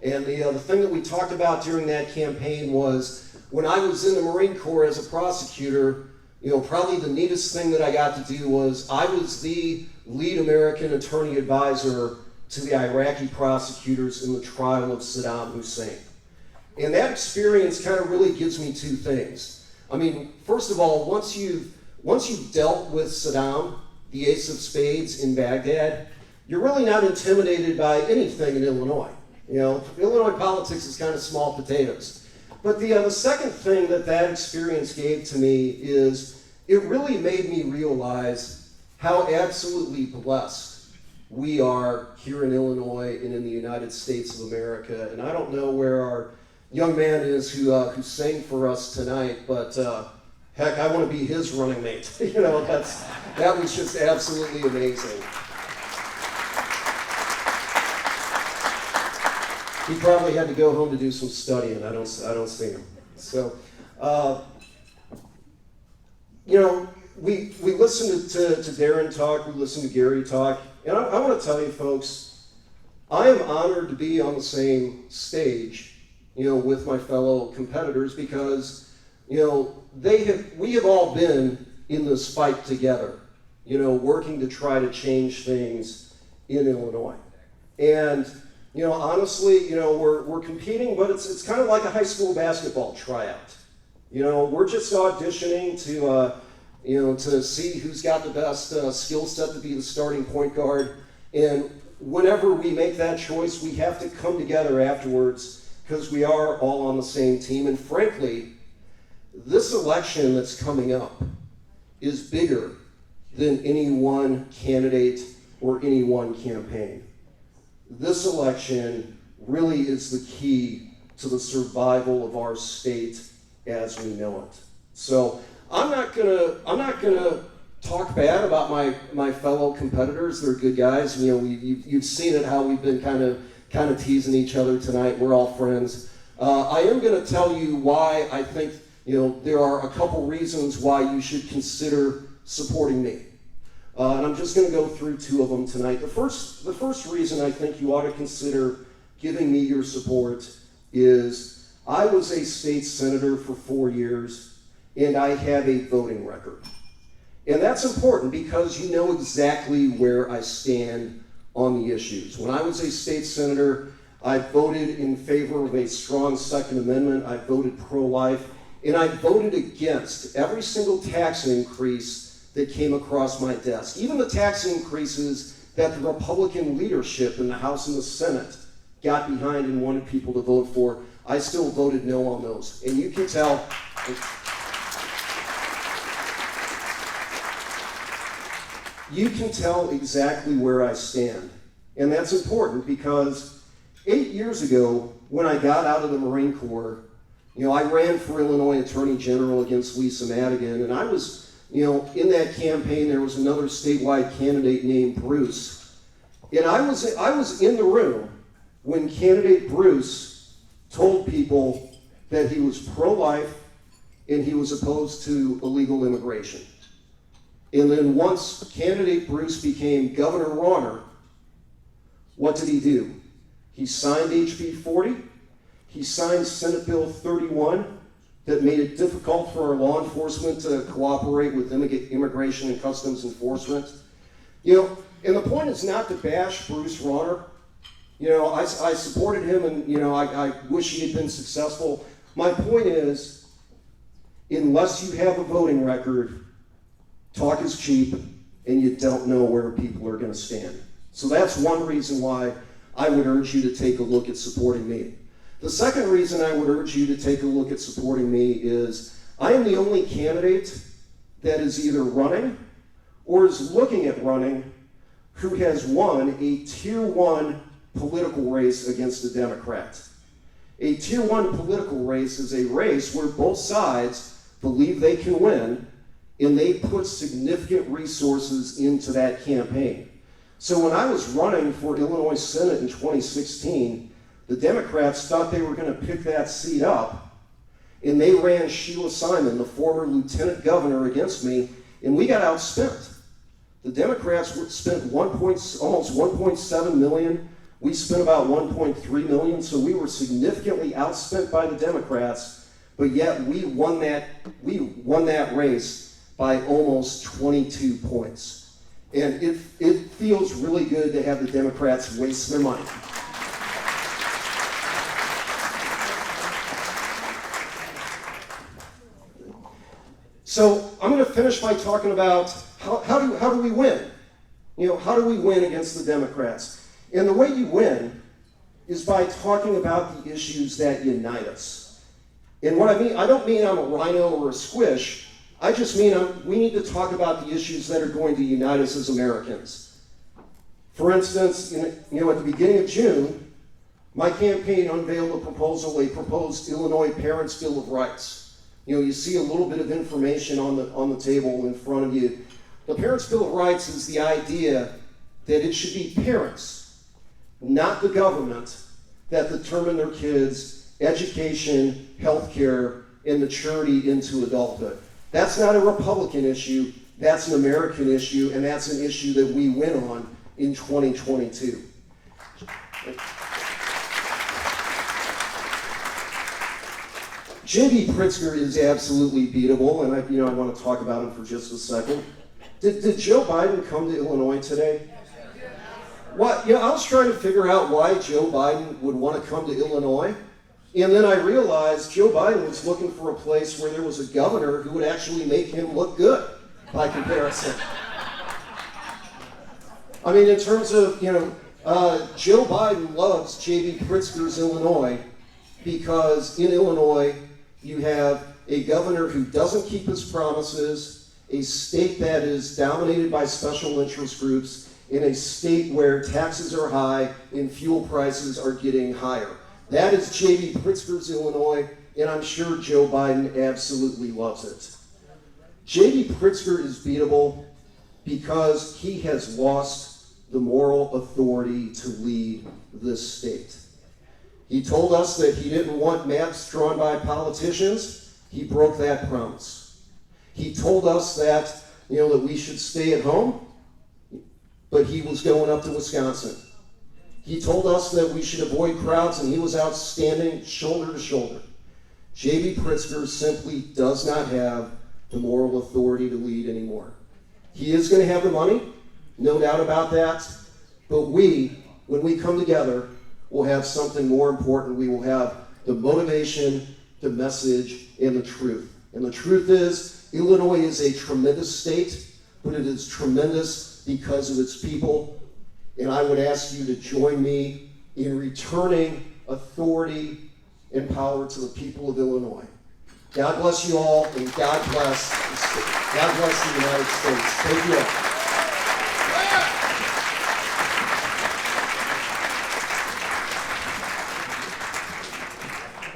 And the thing that we talked about during that campaign was when I was in the Marine Corps as a prosecutor, probably the neatest thing that I got to do was I was the lead American attorney advisor to the Iraqi prosecutors in the trial of Saddam Hussein. And that experience kind of really gives me two things. I mean, first of all, once you've dealt with Saddam, the ace of spades in Baghdad, you're really not intimidated by anything in Illinois. Illinois politics is kind of small potatoes. But the second thing that experience gave to me is it really made me realize how absolutely blessed we are here in Illinois and in the United States of America. And I don't know where our young man is who sang for us tonight, but heck, I want to be his running mate. That was just absolutely amazing. He probably had to go home to do some studying. I don't see him. So, we listened to Darren talk. We listened to Gary talk, and I want to tell you, folks, I am honored to be on the same stage, with my fellow competitors because, we have all been in this fight together, working to try to change things in Illinois. And, honestly, we're competing, but it's kind of like a high school basketball tryout. We're just auditioning to see who's got the best skill set to be the starting point guard. And whenever we make that choice, we have to come together afterwards because we are all on the same team. And frankly, this election that's coming up is bigger than any one candidate or any one campaign. This election really is the key to the survival of our state as we know it. So I'm not gonna talk bad about my fellow competitors. They're good guys. You've seen it how we've been kind of teasing each other tonight. We're all friends. I am going to tell you why I think there are a couple reasons why you should consider supporting me. And I'm just going to go through two of them tonight. The first reason I think you ought to consider giving me your support is I was a state senator for 4 years, and I have a voting record. And that's important because you know exactly where I stand on the issues. When I was a state senator, I voted in favor of a strong Second Amendment. I voted pro-life, and I voted against every single tax increase that came across my desk. Even the tax increases that the Republican leadership in the House and the Senate got behind and wanted people to vote for, I still voted no on those. And you can tell. You can tell exactly where I stand. And that's important because 8 years ago, when I got out of the Marine Corps, I ran for Illinois Attorney General against Lisa Madigan, and I was, in that campaign, there was another statewide candidate named Bruce. And I was in the room when candidate Bruce told people that he was pro-life and he was opposed to illegal immigration. And then once candidate Bruce became Governor Rauner, what did he do? He signed HB 40. He signed Senate Bill 31 that made it difficult for our law enforcement to cooperate with Immigration and Customs Enforcement. You know, and the point is not to bash Bruce Rauner. You know, I supported him, and you know, I wish he had been successful. My point is, unless you have a voting record, talk is cheap, and you don't know where people are going to stand. So that's one reason why I would urge you to take a look at supporting me. The second reason I would urge you to take a look at supporting me is I am the only candidate that is either running or is looking at running who has won a Tier 1 political race against a Democrat. A Tier 1 political race is a race where both sides believe they can win, and they put significant resources into that campaign. So when I was running for Illinois Senate in 2016, the Democrats thought they were going to pick that seat up, and they ran Sheila Simon, the former lieutenant governor, against me, and we got outspent. The Democrats spent almost 1.7 million. We spent about 1.3 million, so we were significantly outspent by the Democrats, but yet we won that race by almost 22 points. And it feels really good to have the Democrats waste their money. So I'm going to finish by talking about how do we win? You know, how do we win against the Democrats? And the way you win is by talking about the issues that unite us. And what I mean, I don't mean I'm a rhino or a squish. I just mean we need to talk about the issues that are going to unite us as Americans. For instance, at the beginning of June, my campaign unveiled a proposed Illinois Parents' Bill of Rights. You know, you see a little bit of information on the table in front of you. The Parents' Bill of Rights is the idea that it should be parents, not the government, that determine their kids' education, health care, and maturity into adulthood. That's not a Republican issue, that's an American issue, and that's an issue that we win on in 2022. J.B. Pritzker is absolutely beatable, and I want to talk about him for just a second. Did Joe Biden come to Illinois today? What? I was trying to figure out why Joe Biden would want to come to Illinois, and then I realized Joe Biden was looking for a place where there was a governor who would actually make him look good by comparison. I mean, in terms of, Joe Biden loves J.B. Pritzker's Illinois because in Illinois, you have a governor who doesn't keep his promises, a state that is dominated by special interest groups, in a state where taxes are high and fuel prices are getting higher. That is J.B. Pritzker's Illinois, and I'm sure Joe Biden absolutely loves it. J.B. Pritzker is beatable because he has lost the moral authority to lead this state. He told us that he didn't want maps drawn by politicians. He broke that promise. He told us that, that we should stay at home, but he was going up to Wisconsin. He told us that we should avoid crowds, and he was out standing shoulder to shoulder. J.B. Pritzker simply does not have the moral authority to lead anymore. He is going to have the money, no doubt about that, but when we come together, we'll have something more important. We will have the motivation, the message, and the truth. And the truth is, Illinois is a tremendous state, but it is tremendous because of its people. And I would ask you to join me in returning authority and power to the people of Illinois. God bless you all, and God bless the state. God bless the United States. Thank you all.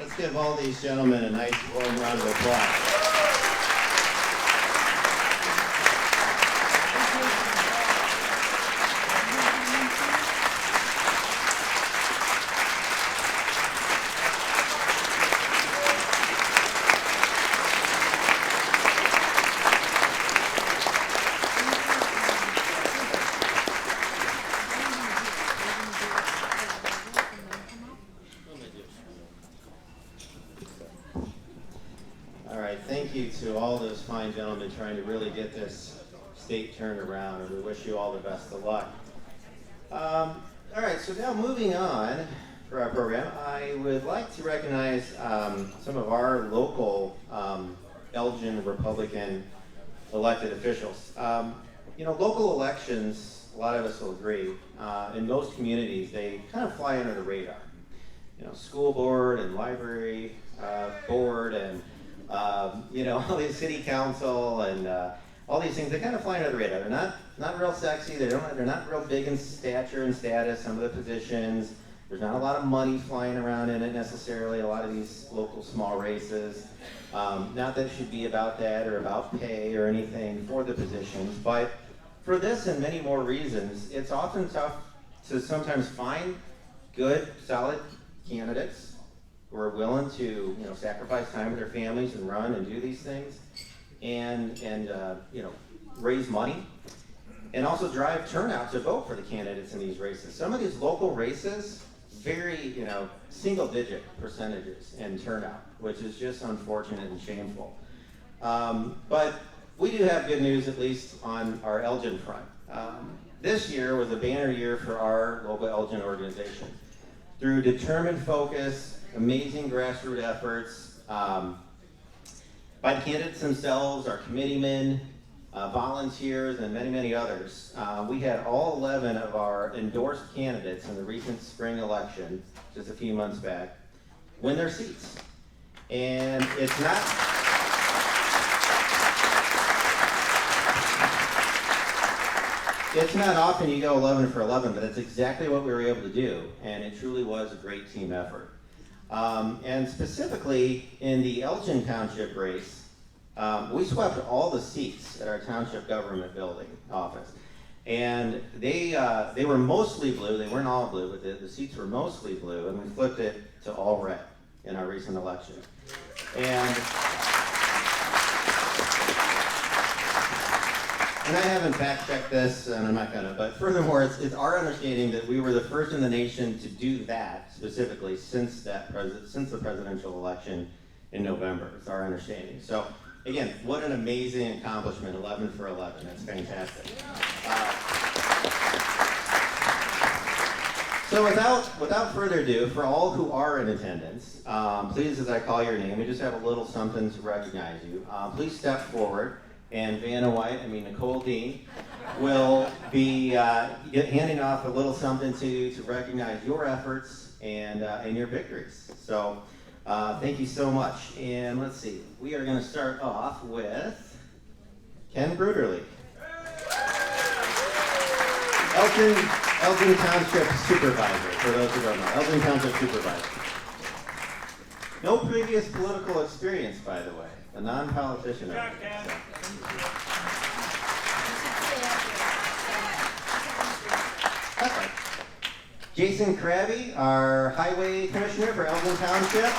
Let's give all these gentlemen a nice warm round of applause. thank you to all those fine gentlemen trying to really get this state turned around, and we wish you all the best of luck. All right, so now moving on for our program, I would like to recognize some of our local Elgin Republican elected officials. Local elections, a lot of us will agree, in most communities, they kind of fly under the radar. School board and library board and, all the city council and all these things, they kind of fly under the radar. They're not real sexy, they're not real big in stature and status, some of the positions. There's not a lot of money flying around in it necessarily, a lot of these local small races. Not that it should be about that or about pay or anything for the positions, but for this and many more reasons, it's often tough to sometimes find good, solid candidates who are willing to, sacrifice time with their families and run and do these things and raise money and also drive turnout to vote for the candidates in these races. Some of these local races, very, single-digit percentages in turnout, which is just unfortunate and shameful. But we do have good news, at least on our Elgin front. This year was a banner year for our local Elgin organization. Through determined focus, amazing grassroots efforts, by the candidates themselves, our committeemen, volunteers, and many, many others. We had all 11 of our endorsed candidates in the recent spring election, just a few months back, win their seats. And it's not often you go 11 for 11, but it's exactly what we were able to do, and it truly was a great team effort. And specifically in the Elgin Township race, we swept all the seats at our township government building office. And they were mostly blue, they weren't all blue, but the seats were mostly blue, and we flipped it to all red in our recent election. And I haven't fact-checked this, and I'm not gonna, but furthermore, it's our understanding that we were the first in the nation to do that, specifically, since the presidential election in November. It's our understanding. So, again, what an amazing accomplishment, 11 for 11, that's fantastic. So without further ado, for all who are in attendance, please, as I call your name, we just have a little something to recognize you. Please step forward. And Nicole Dean will be handing off a little something to recognize your efforts and your victories. So thank you so much. And let's see, we are going to start off with Ken Bruderley. Elgin Township Supervisor, for those who don't know. Elgin Township Supervisor. No previous political experience, by the way. A non-politician. Jason Krabby, our Highway Commissioner for Elgin Township.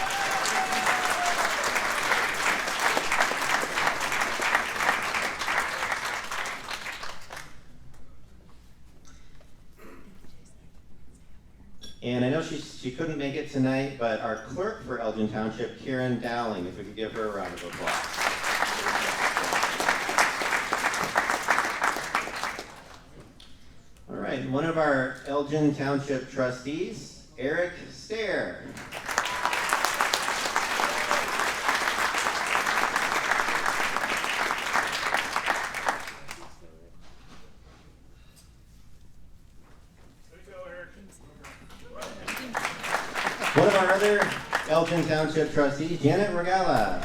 And I know she couldn't make it tonight, but our clerk for Elgin Township, Karen Dowling, if we could give her a round of applause. All right, one of our Elgin Township trustees, Eric Stair. One of our other Elgin Township trustees, Janet Regala.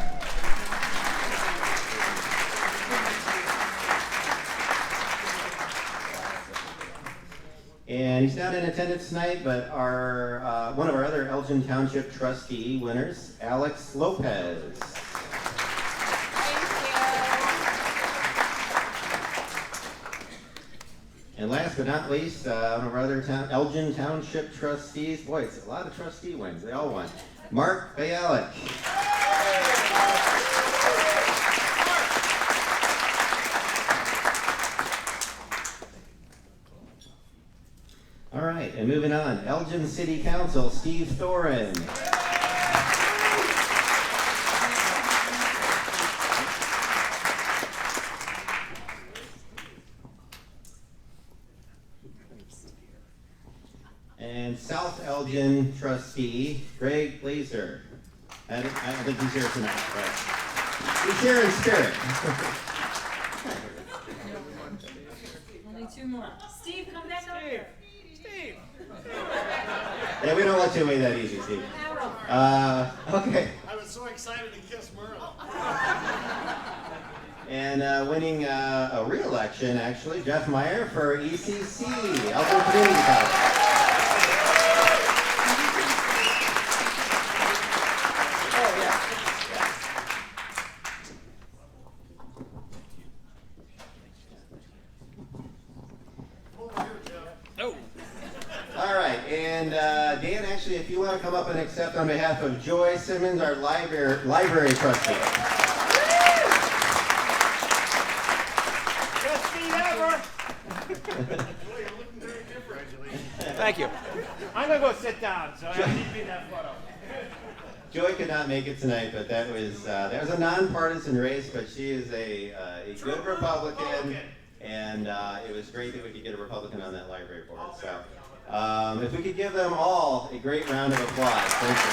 And he's not in attendance tonight, but our one of our other Elgin Township trustee winners, Alex Lopez. And last but not least, one of our other Elgin Township trustees. Boy, it's a lot of trustee wins. They all won. Mark Bialik. All right, and moving on. Elgin City Council, Steve Thorin. Elgin trustee, Greg Blazer. I don't think he's here tonight, but he's here in spirit. Only two more. Steve, come back up here. Steve! Yeah, we don't let you away that easy, Steve. Okay. I was so excited to kiss Merle. And winning a re-election, actually, Jeff Meyer for ECC, Elton Community College. All right, and Dan, actually, if you want to come up and accept on behalf of Joy Simmons, our library trustee. Best feet ever. Boy, you're looking very different. Thank you. I'm gonna go sit down, so I need to be in that photo. Joy could not make it tonight, but that was a nonpartisan race, but she is a good Republican, and it was great that we could get a Republican on that library board. So if we could give them all a great round of applause. Thank you.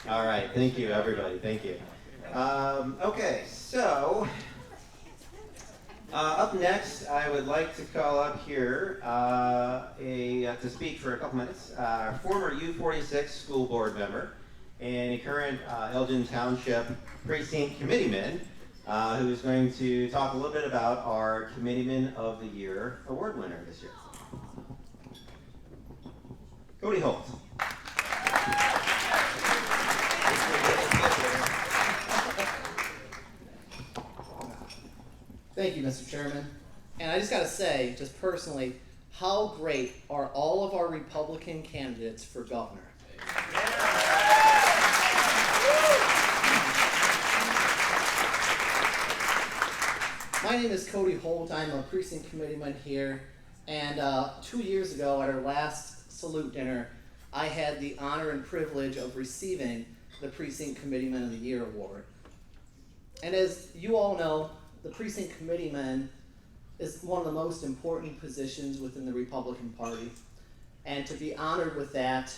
All right, thank you, everybody. Thank you. Okay, so up next, I would like to call up here to speak for a couple minutes, former U46 school board member and a current Elgin Township Precinct Committeeman, who is going to talk a little bit about our Committeeman of the Year award winner this year. Cody Holt. Thank you, Mr. Chairman. And I just got to say, just personally, how great are all of our Republican candidates for governor? My name is Cody Holt. I'm a precinct committeeman here. And 2 years ago, at our last salute dinner, I had the honor and privilege of receiving the Precinct Committeeman of the Year award. And as you all know, the Precinct Committeeman is one of the most important positions within the Republican Party. And to be honored with that,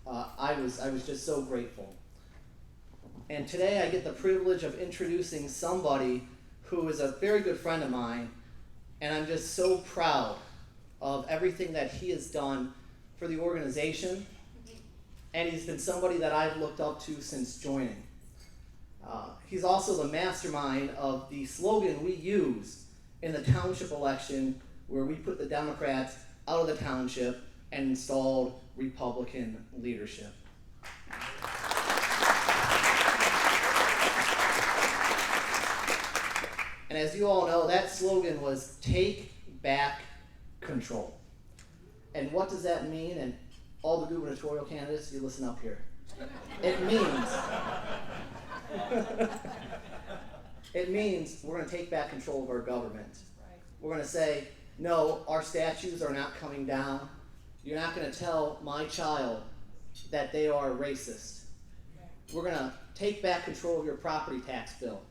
I was just so grateful. And today I get the privilege of introducing somebody who is a very good friend of mine, and I'm just so proud of everything that he has done for the organization, and he's been somebody that I've looked up to since joining. He's also the mastermind of the slogan we used in the township election, where we put the Democrats out of the township and installed Republican leadership. And as you all know, that slogan was "Take Back Control." And what does that mean? And all the gubernatorial candidates, you listen up here. It means we're going to take back control of our government. We're going to say, no, our statues are not coming down. You're not going to tell my child that they are racist. We're going to take back control of your property tax bill.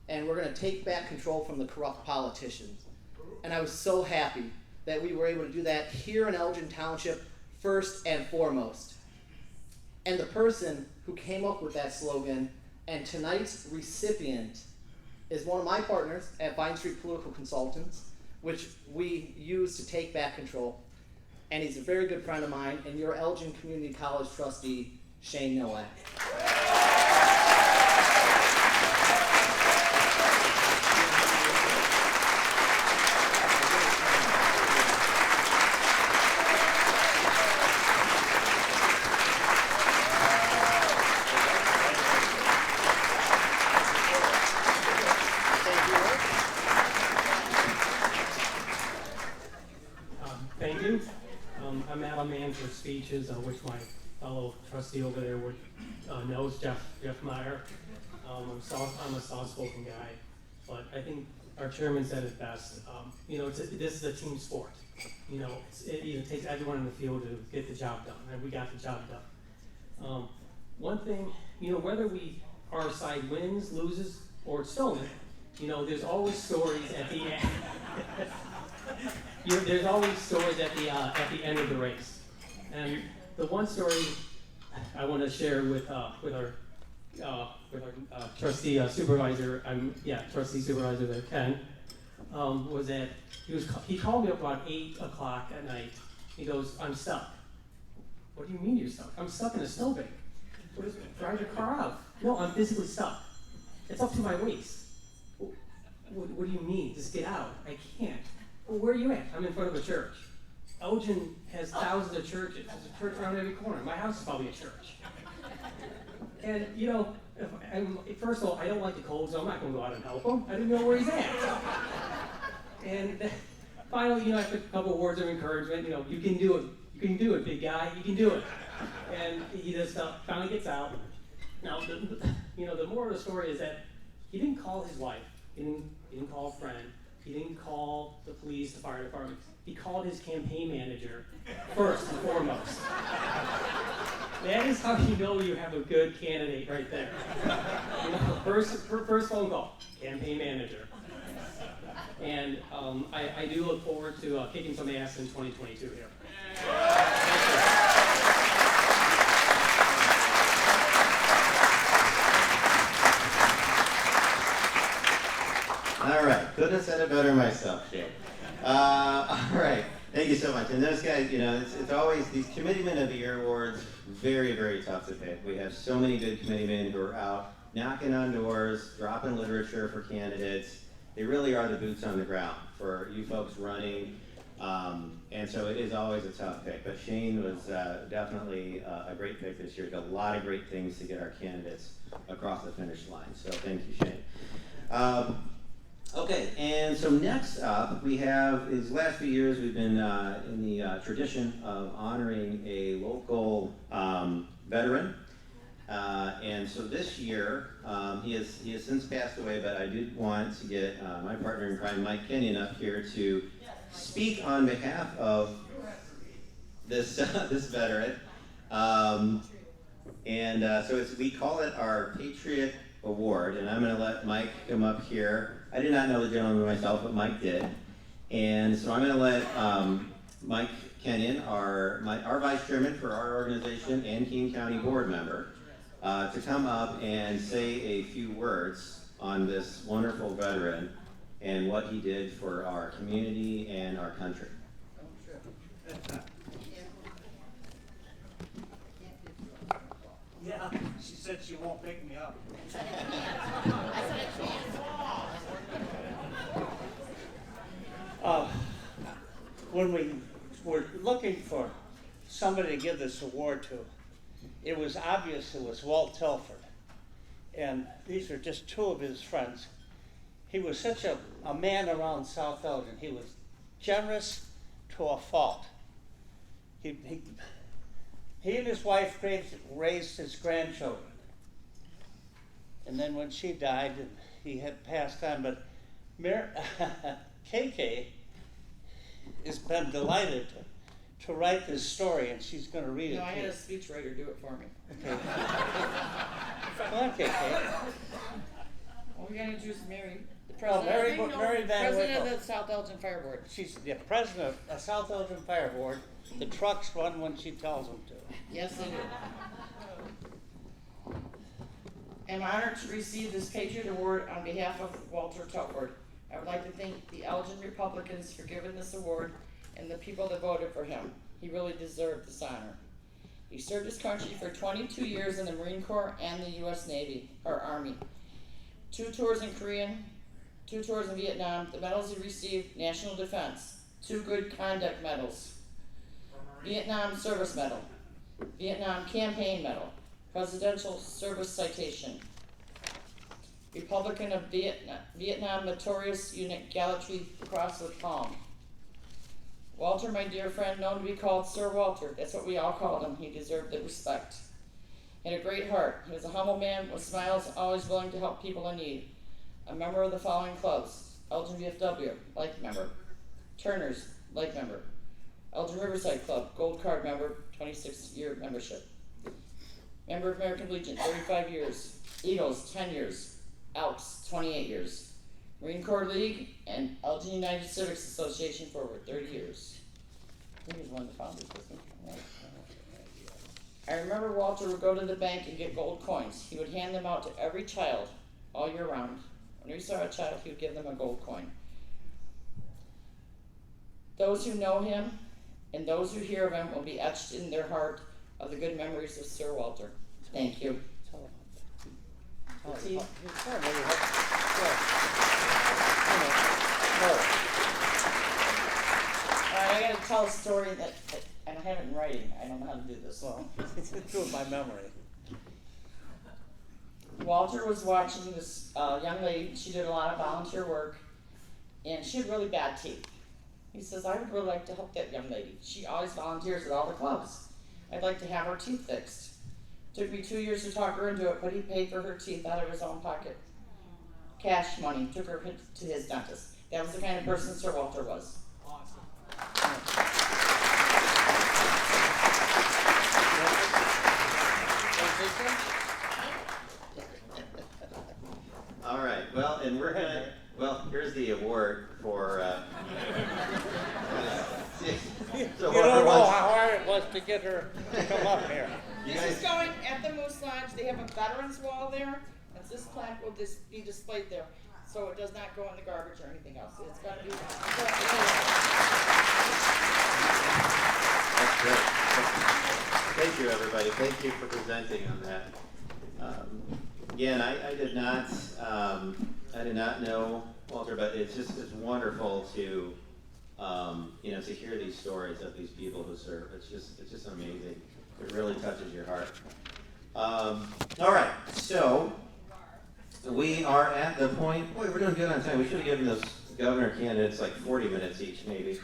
And we're going to take back control from the corrupt politicians. And I was so happy that we were able to do that here in Elgin Township, first and foremost. And the person who came up with that slogan and tonight's recipient is one of my partners at Vine Street Political Consultants, which we use to take back control. And he's a very good friend of mine, and your Elgin Community College trustee, Shane Nowak. Thank you. I'm out of man for speeches, which my fellow trustee over there knows, Jeff Meyer. I'm a soft-spoken guy, but I think our chairman said it best. This is a team sport. It takes everyone in the field to get the job done, and we got the job done. One thing, whether our side wins, loses, or it's stolen, there's always stories at the end. There's always stories at the end of the race. And the one story I want to share with our trustee supervisor, trustee supervisor there, Ken, was that he called me up about 8 o'clock at night. He goes, "I'm stuck." "What do you mean you're stuck?" "I'm stuck in a snowbank." "Drive your car out." "No, I'm physically stuck. It's up to my waist." What do you mean? Just get out." "I can't." "Well, where are you at?" "I'm in front of a church." Elgin has thousands of churches. There's a church around every corner. My house is probably a church. And first of all, I don't like the cold, so I'm not going to go out and help him. I didn't know where he's at. And finally, after a couple of words of encouragement, "You can do it. You can do it, big guy. You can do it." And he just finally gets out. Now, the moral of the story is that he didn't call his wife. He didn't call a friend. He didn't call the police, the fire department. He called his campaign manager first and foremost. That is how you know you have a good candidate right there. First phone call, campaign manager. And I do look forward to kicking some ass in 2022 here. All right, couldn't have said it better myself, Shane. All right, thank you so much. And those guys, it's always these Committeeman of the Year awards, very, very tough to pick. We have so many good committeemen who are out knocking on doors, dropping literature for candidates. They really are the boots on the ground for you folks running. And so it is always a tough pick. But Shane was definitely a great pick this year. Did a lot of great things to get our candidates across the finish line. So thank you, Shane. Okay, and so next up, we have, these last few years, we've been in the tradition of honoring a local veteran. And so this year, he has since passed away, but I did want to get my partner in crime, Mike Kenyon, up here to speak on behalf of this veteran. So we call it our Patriot Award, and I'm going to let Mike come up here. I did not know the gentleman myself, but Mike did. And so I'm going to let Mike Kenyon, our vice chairman for our organization and King County board member, to come up and say a few words on this wonderful veteran and what he did for our community and our country. Yeah, she said she won't pick me up. When we were looking for somebody to give this award to, it was obvious it was Walt Telford. And these are just two of his friends. He was such a man around South Elgin. He was generous to a fault. He and his wife raised his grandchildren. And then when she died, he had passed on. But KK has been delighted to write this story, and she's going to read it. No, I had a speechwriter do it for me. Okay. Come on, KK. Well, we got to introduce Mary. The Oh, president, Mary Van president Wickle. of the South Elgin Fire Board. She's the president of South Elgin Fire Board. The trucks run when she tells them to. Yes, they do. I'm honored to receive this Patriot Award on behalf of Walter Telford. I would like to thank the Elgin Republicans for giving this award and the people that voted for him. He really deserved this honor. He served his country for 22 years in the Marine Corps and the U.S. Navy, or Army. 2 tours in Korea, 2 tours in Vietnam. The medals he received: National Defense, 2 Good Conduct Medals, Vietnam Service Medal, Vietnam Campaign Medal, Presidential Service Citation, Republican of Vietnam Meritorious Unit Gallantry Cross with Palm. Walter, my dear friend, known to be called Sir Walter. That's what we all called him. He deserved the respect. He had a great heart. He was a humble man with smiles, always willing to help people in need. A member of the following clubs: Elgin VFW, like member. Turner's, like member. Elgin Riverside Club, gold card member, 26-year membership. Member of American Legion, 35 years. Eagles, 10 years. Elks, 28 years. Marine Corps League and Elgin United Civics Association for over 30 years. He was one of the founders, wasn't he? I remember Walter would go to the bank and get gold coins. He would hand them out to every child all year round. When he saw a child, he would give them a gold coin. Those who know him and those who hear of him will be etched in their heart of the good memories of Sir Walter. Thank you. I gotta tell a story that I don't have it in writing. I don't know how to do this. Well, it's with my memory. Walter was watching this young lady. She did a lot of volunteer work, and she had really bad teeth. He says, I would really like to help that young lady. She always volunteers at all the clubs. I'd like to have her teeth fixed. Took me 2 years to talk her into it, but he paid for her teeth out of his own pocket. Cash money. Took her to his dentist. That was the kind of person Sir Walter was. All right, well, and we're gonna, well, here's the award for, You don't know how hard it was to get her to come up here. This is going at the Moose Lodge. They have a veterans wall there, and this plaque will be displayed there, so it does not go in the garbage or anything else. It's going to be. That's great. Thank you, everybody. Thank you for presenting on that. Again, I did not know Walter, but it's wonderful to to hear these stories of these people who serve. It's just amazing. It really touches your heart. All right, so we are at the point. Boy, we're doing good on time. We should have given those governor candidates like 40 minutes each, maybe.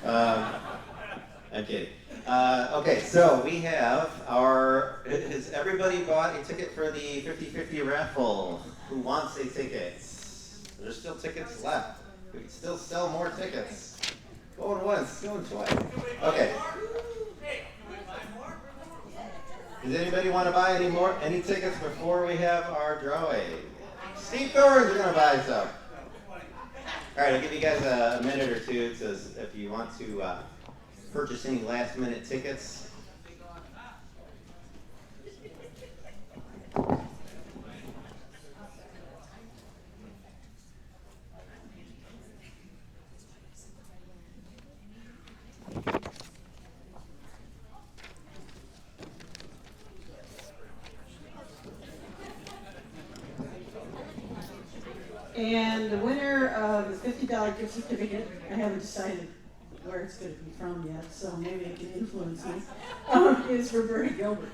I'm kidding. Okay, so we have has everybody bought a ticket for the 50-50 raffle? Who wants a ticket? There's still tickets left. We can still sell more tickets. Going once, going twice. Okay. Does anybody want to buy any tickets before we have our drawing? Steve Thorne's going to buy some. All right, I'll give you guys a minute or two if you want to purchase any last-minute tickets. And the winner of the $50 gift certificate, I haven't decided where it's going to be from yet, so maybe it can influence me, is Roberta Gilbert.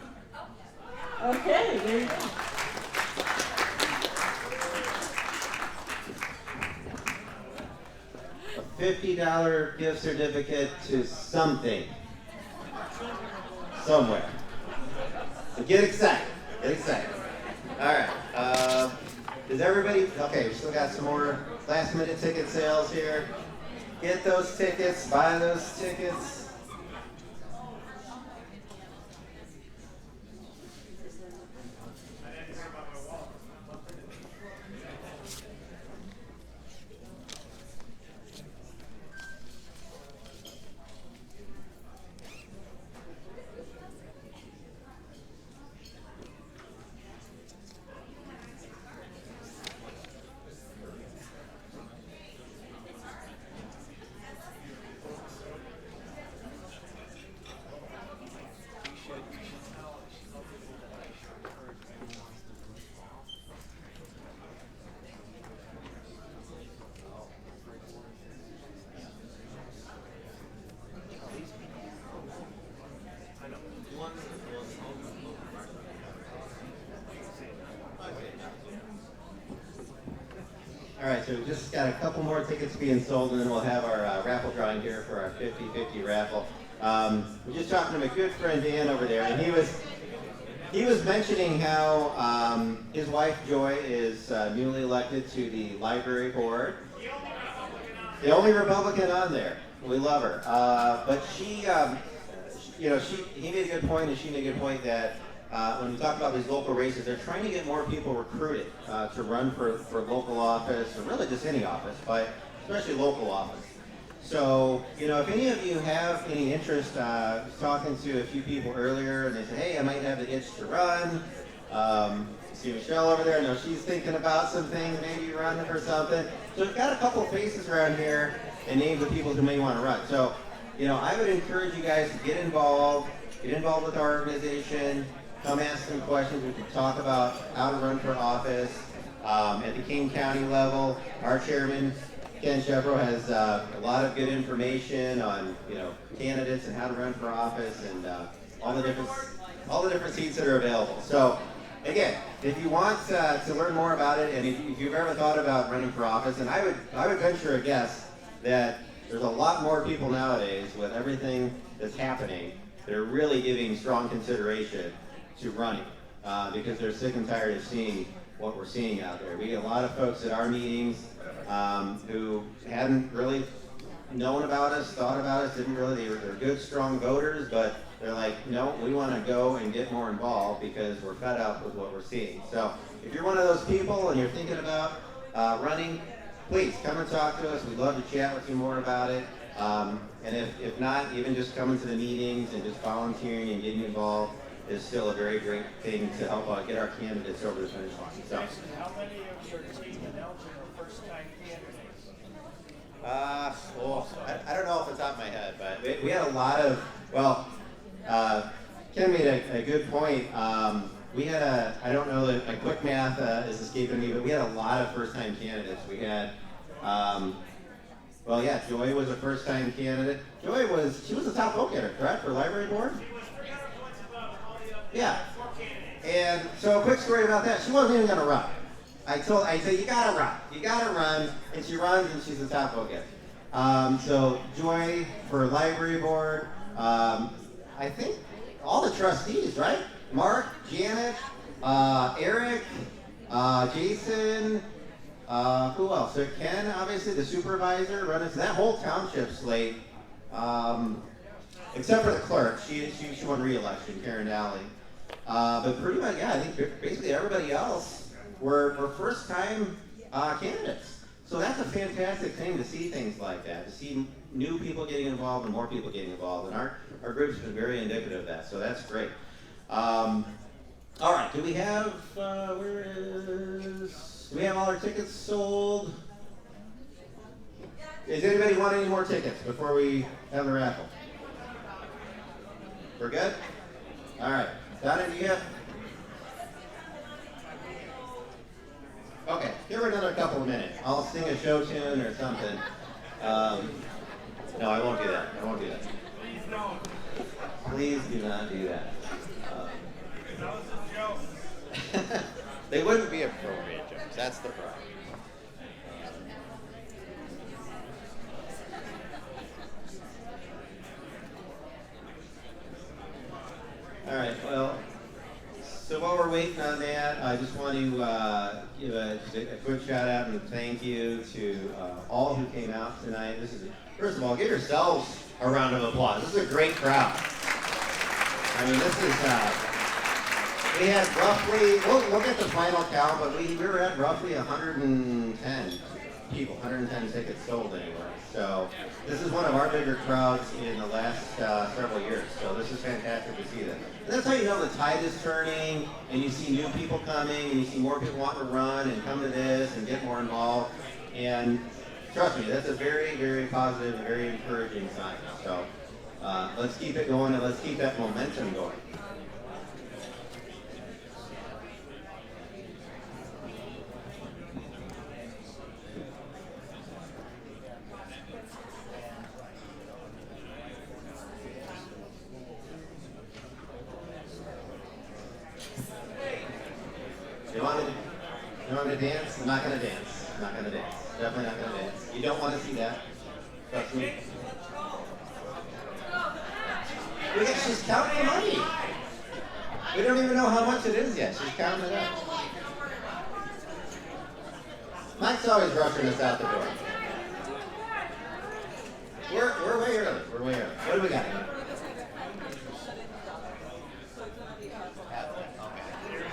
Okay, there you go. A $50 gift certificate to something. Somewhere. So get excited. Get excited. All right. Does everybody, okay, we still got some more last minute ticket sales here. Get those tickets, buy those tickets. All right, so we've just got a couple more tickets being sold, and then we'll have our raffle drawing here for our 50-50 raffle. We're just talking to my good friend Dan over there, and he was mentioning how his wife Joy is newly elected to the library board, The only Republican on there. We love her. But she, he made a good point, and she made a good point that when we talk about these local races, they're trying to get more people recruited to run for local office, or really just any office, but especially local office. So, if any of you have any interest, I was talking to a few people earlier, and they said, hey, I might have the itch to run. See Michelle over there, I know she's thinking about some things, maybe running for something. So we've got a couple of faces around here and names of people who may want to run. So, I would encourage you guys to get involved with our organization, come ask some questions. We can talk about how to run for office. At the King County level, our chairman, Ken Chevro, has a lot of good information on, candidates and how to run for office and all the different seats that are available. So, again, if you want to learn more about it, and if you've ever thought about running for office, and I would venture a guess that there's a lot more people nowadays with everything that's happening that are really giving strong consideration to running because they're sick and tired of seeing what we're seeing out there. We get a lot of folks at our meetings who hadn't really known about us, thought about us, they're good, strong voters, but they're like, no, we want to go and get more involved because we're fed up with what we're seeing. So if you're one of those people and you're thinking about running, please come and talk to us. We'd love to chat with you more about it. And if not, even just coming to the meetings and just volunteering and getting involved is still a very great thing to help get our candidates over the finish line. So. How many of your team in Elgin are first-time candidates? I don't know off the top of my head, but we had a lot of, Ken made a good point. We had I don't know that my quick math is escaping me, but we had a lot of first-time candidates. We had, Joy was a first-time candidate. She was the top vote-getter, correct, for library board? Yeah. And so a quick story about that. She wasn't even going to run. I said, you gotta run, and she runs, and she's the top vote-getter. So Joy for library board. I think all the trustees, right? Mark, Janet, Eric, Jason, who else? So Ken, obviously, the supervisor, running that whole township slate, except for the clerk. She won re-election, Karen Daly. But pretty much, I think basically everybody else were first-time candidates. So that's a fantastic thing to see things like that, to see new people getting involved and more people getting involved. And our group's been very indicative of that, so that's great. All right, do we have all our tickets sold? Does anybody want any more tickets before we have the raffle? We're good? All right. Donna, do you have? Okay, give her another couple of minutes. I'll sing a show tune or something. No, I won't do that. Please don't. Please do not do that. They wouldn't be appropriate jokes. That's the problem. All right, well, so while we're waiting on that, I just want to give a quick shout out and thank you to all who came out tonight. First of all, give yourselves a round of applause. This is a great crowd. I mean, we had roughly, we'll get the final count, but we were at roughly 110 people, 110 tickets sold anyway. So this is one of our bigger crowds in the last several years. So this is fantastic to see that. And that's how you know the tide is turning, and you see new people coming, and you see more people wanting to run and come to this and get more involved. And trust me, that's a very, very positive, very encouraging sign. So let's keep it going, and let's keep that momentum going. You want to dance? I'm not going to dance. Definitely not going to dance. You don't want to see that. Trust me. She's counting the money. We don't even know how much it is yet. She's counting it up. Mike's always rushing us out the door. We're way early. We're way early. What do we got? Okay.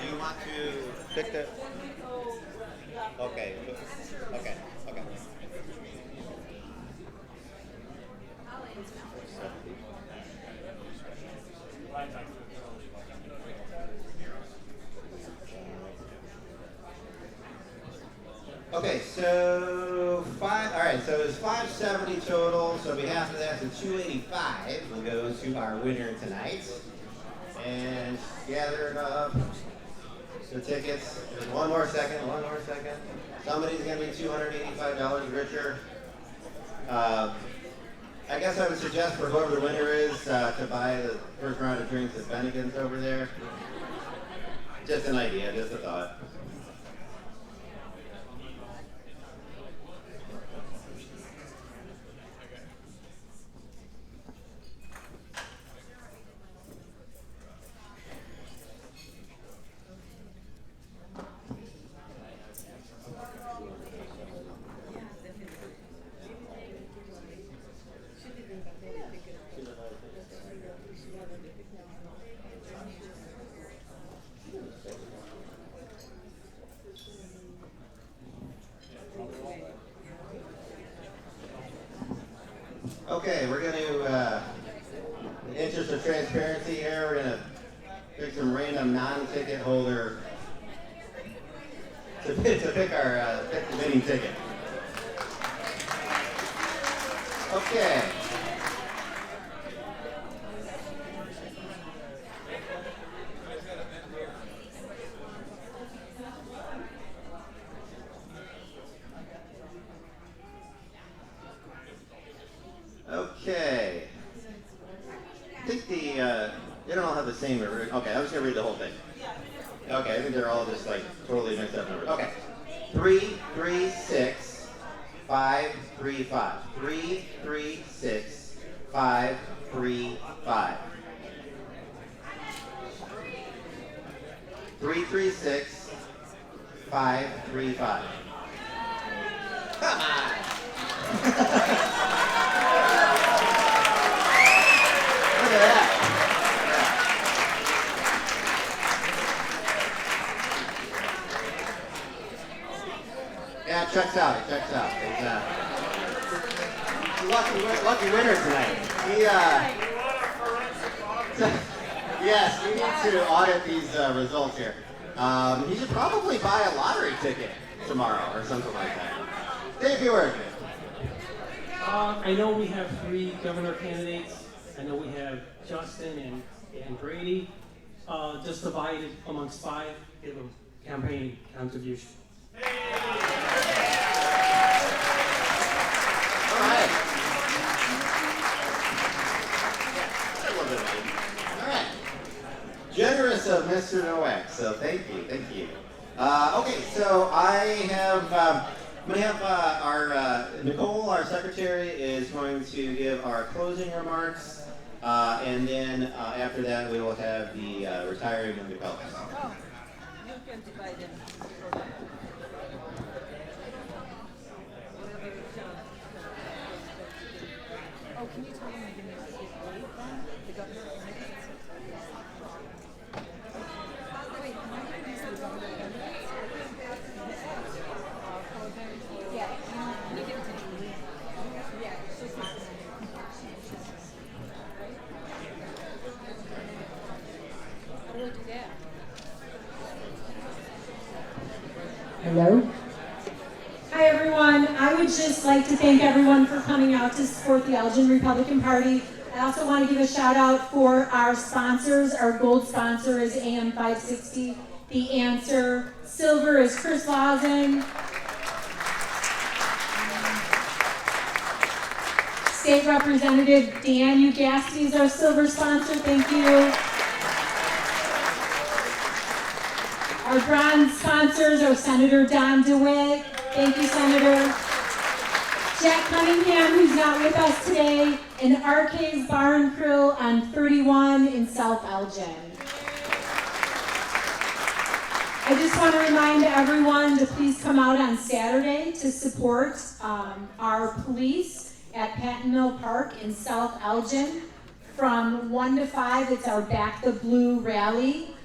Do you want to pick the? Okay. Okay. Okay. Okay, so all right, so it's 570 total, so on behalf of that, so 285 will go to our winner tonight. And gather up the tickets. Just one more second. Somebody's gonna be $285 richer. I guess I would suggest for whoever the winner is to buy the first round of drinks at Bennigan's over there. Just an idea, just a thought. Okay, we're going to, in the interest of transparency here, we're going to pick some random non-ticket holder to pick our pick the winning ticket. Okay. Okay. I think they don't all have the same. Okay, I'm just gonna read the whole thing. Okay, I think they're all just like totally mixed up numbers. Okay. 336 535. 336 535. 336 535. Come on. Look at that. Yeah, it checks out. It's lucky winner tonight. Yes, we need to audit these results here. He should probably buy a lottery ticket tomorrow or something like that. Dave, you work it. I know we have 3 governor candidates. I know we have Justin and Brady. Just divide it amongst 5, give them campaign contribution. All right. All right. Generous of Mr. Nowak, so thank you. Okay, so I have, I'm going to have our, Nicole, our secretary, is going to give our closing remarks, and then after that we will have the retiring of the colors. Oh, you can divide them. Oh, can you tell me when you get late then? The governor candidates? Wait, can I give these to the governor candidates? Yeah, can you give it to Julie? Yeah, she's not. How do I do that? Hello? Hi everyone. I would just like to thank everyone for coming out to support the Elgin Republican Party. I also want to give a shout out for our sponsors. Our gold sponsor is AM 560, The Answer. Silver is Chris Lawson. State Representative Dan Ugasti is our silver sponsor. Thank you. Our bronze sponsors are Senator Don DeWitt. Thank you, Senator. Jack Cunningham, who's not with us today, and RK's Bar and Grill on 31 in South Elgin. I just want to remind everyone to please come out on Saturday to support our police at Patton Mill Park in South Elgin. From 1 to 5, it's our Back the Blue rally.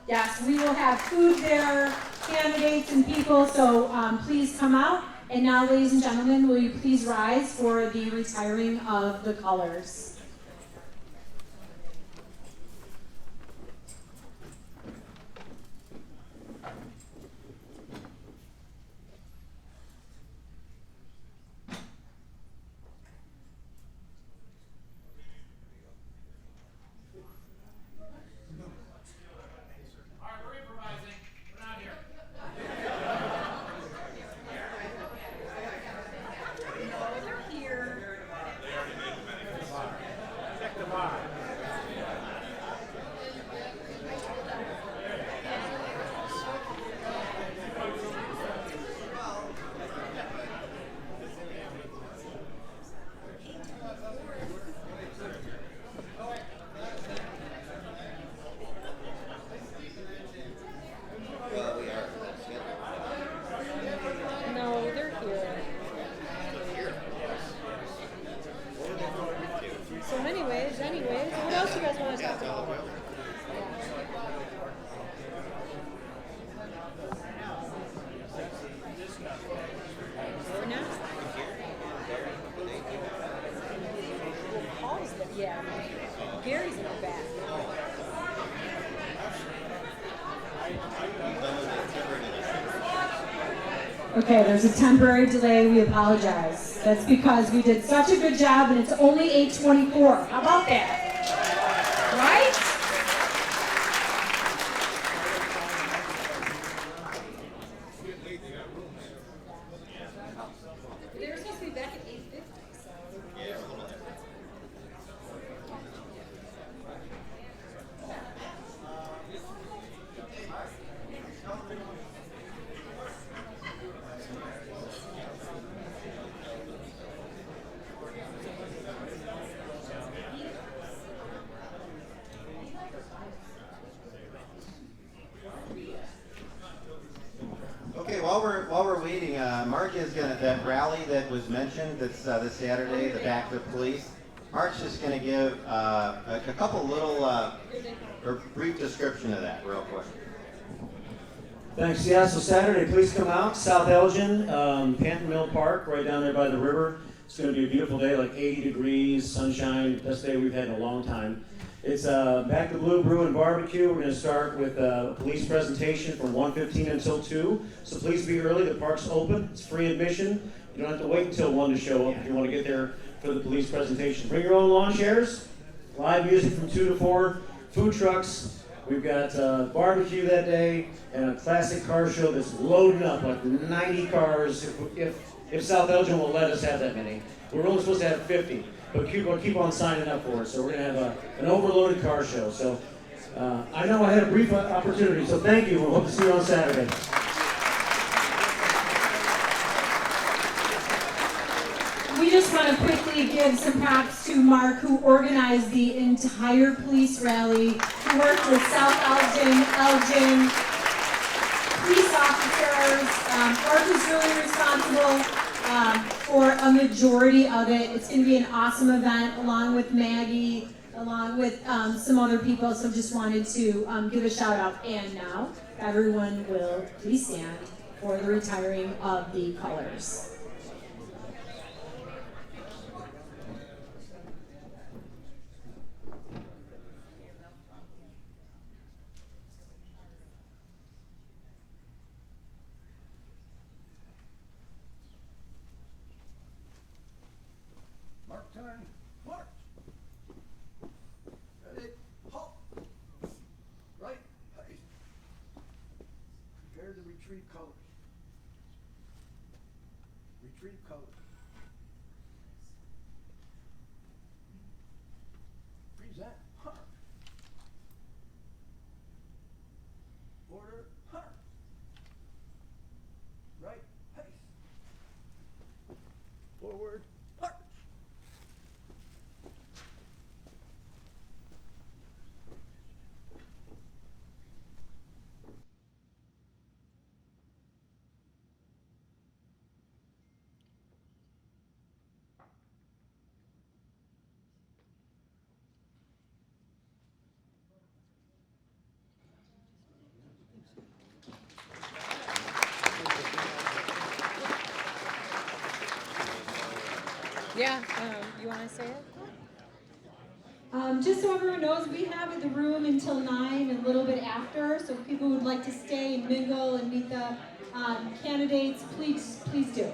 Yes, we will have food there, candidates and people, so please come out. And now, ladies and gentlemen, will you please rise for the retiring of the colors? Okay, there's a temporary delay, we apologize. That's because we did such a good job and it's only 8:24. How about that? Right? They were supposed to be back at 8:50, so. Okay, while we're waiting, Mark is gonna, that rally that was mentioned, that's this Saturday, the Back to Police. Mark's just gonna give a couple little, or brief description of that, real quick. Thanks. Yeah, so Saturday, please come out, South Elgin, Patton Mill Park, right down there by the river. It's going to be a beautiful day, like 80 degrees, sunshine, best day we've had in a long time. It's Back to Blue Brew and Barbecue. We're going to start with a police presentation from 1:15 until 2. So please be early. The park's open. It's free admission. You don't have to wait until 1 to show up if you want to get there for the police presentation. Bring your own lawn chairs. Live music from 2 to 4. Food trucks. We've got barbecue that day and a classic car show that's loading up, like 90 cars, if South Elgin will let us have that many. We're only supposed to have 50, but keep on signing up for it. So we're going to have an overloaded car show. So I know I had a brief opportunity, so thank you. We hope to see you on Saturday. We just want to quickly give some props to Mark, who organized the entire police rally, who worked with South Elgin police officers. Mark is really responsible for a majority of it. It's going to be an awesome event, along with Maggie, along with some other people, so just wanted to give a shout out. And now, everyone will please stand for the retiring of the colors. Mark time. Mark. Ready. Halt. Right. Hey. Prepare to retrieve colors. Retrieve colors. Present. Hark. Order. Hark. Right. Pace. Forward. Hark. Yeah, you want to say it? Just so everyone knows, we have the room until 9 and a little bit after, so if people would like to stay and mingle and meet the candidates, please do.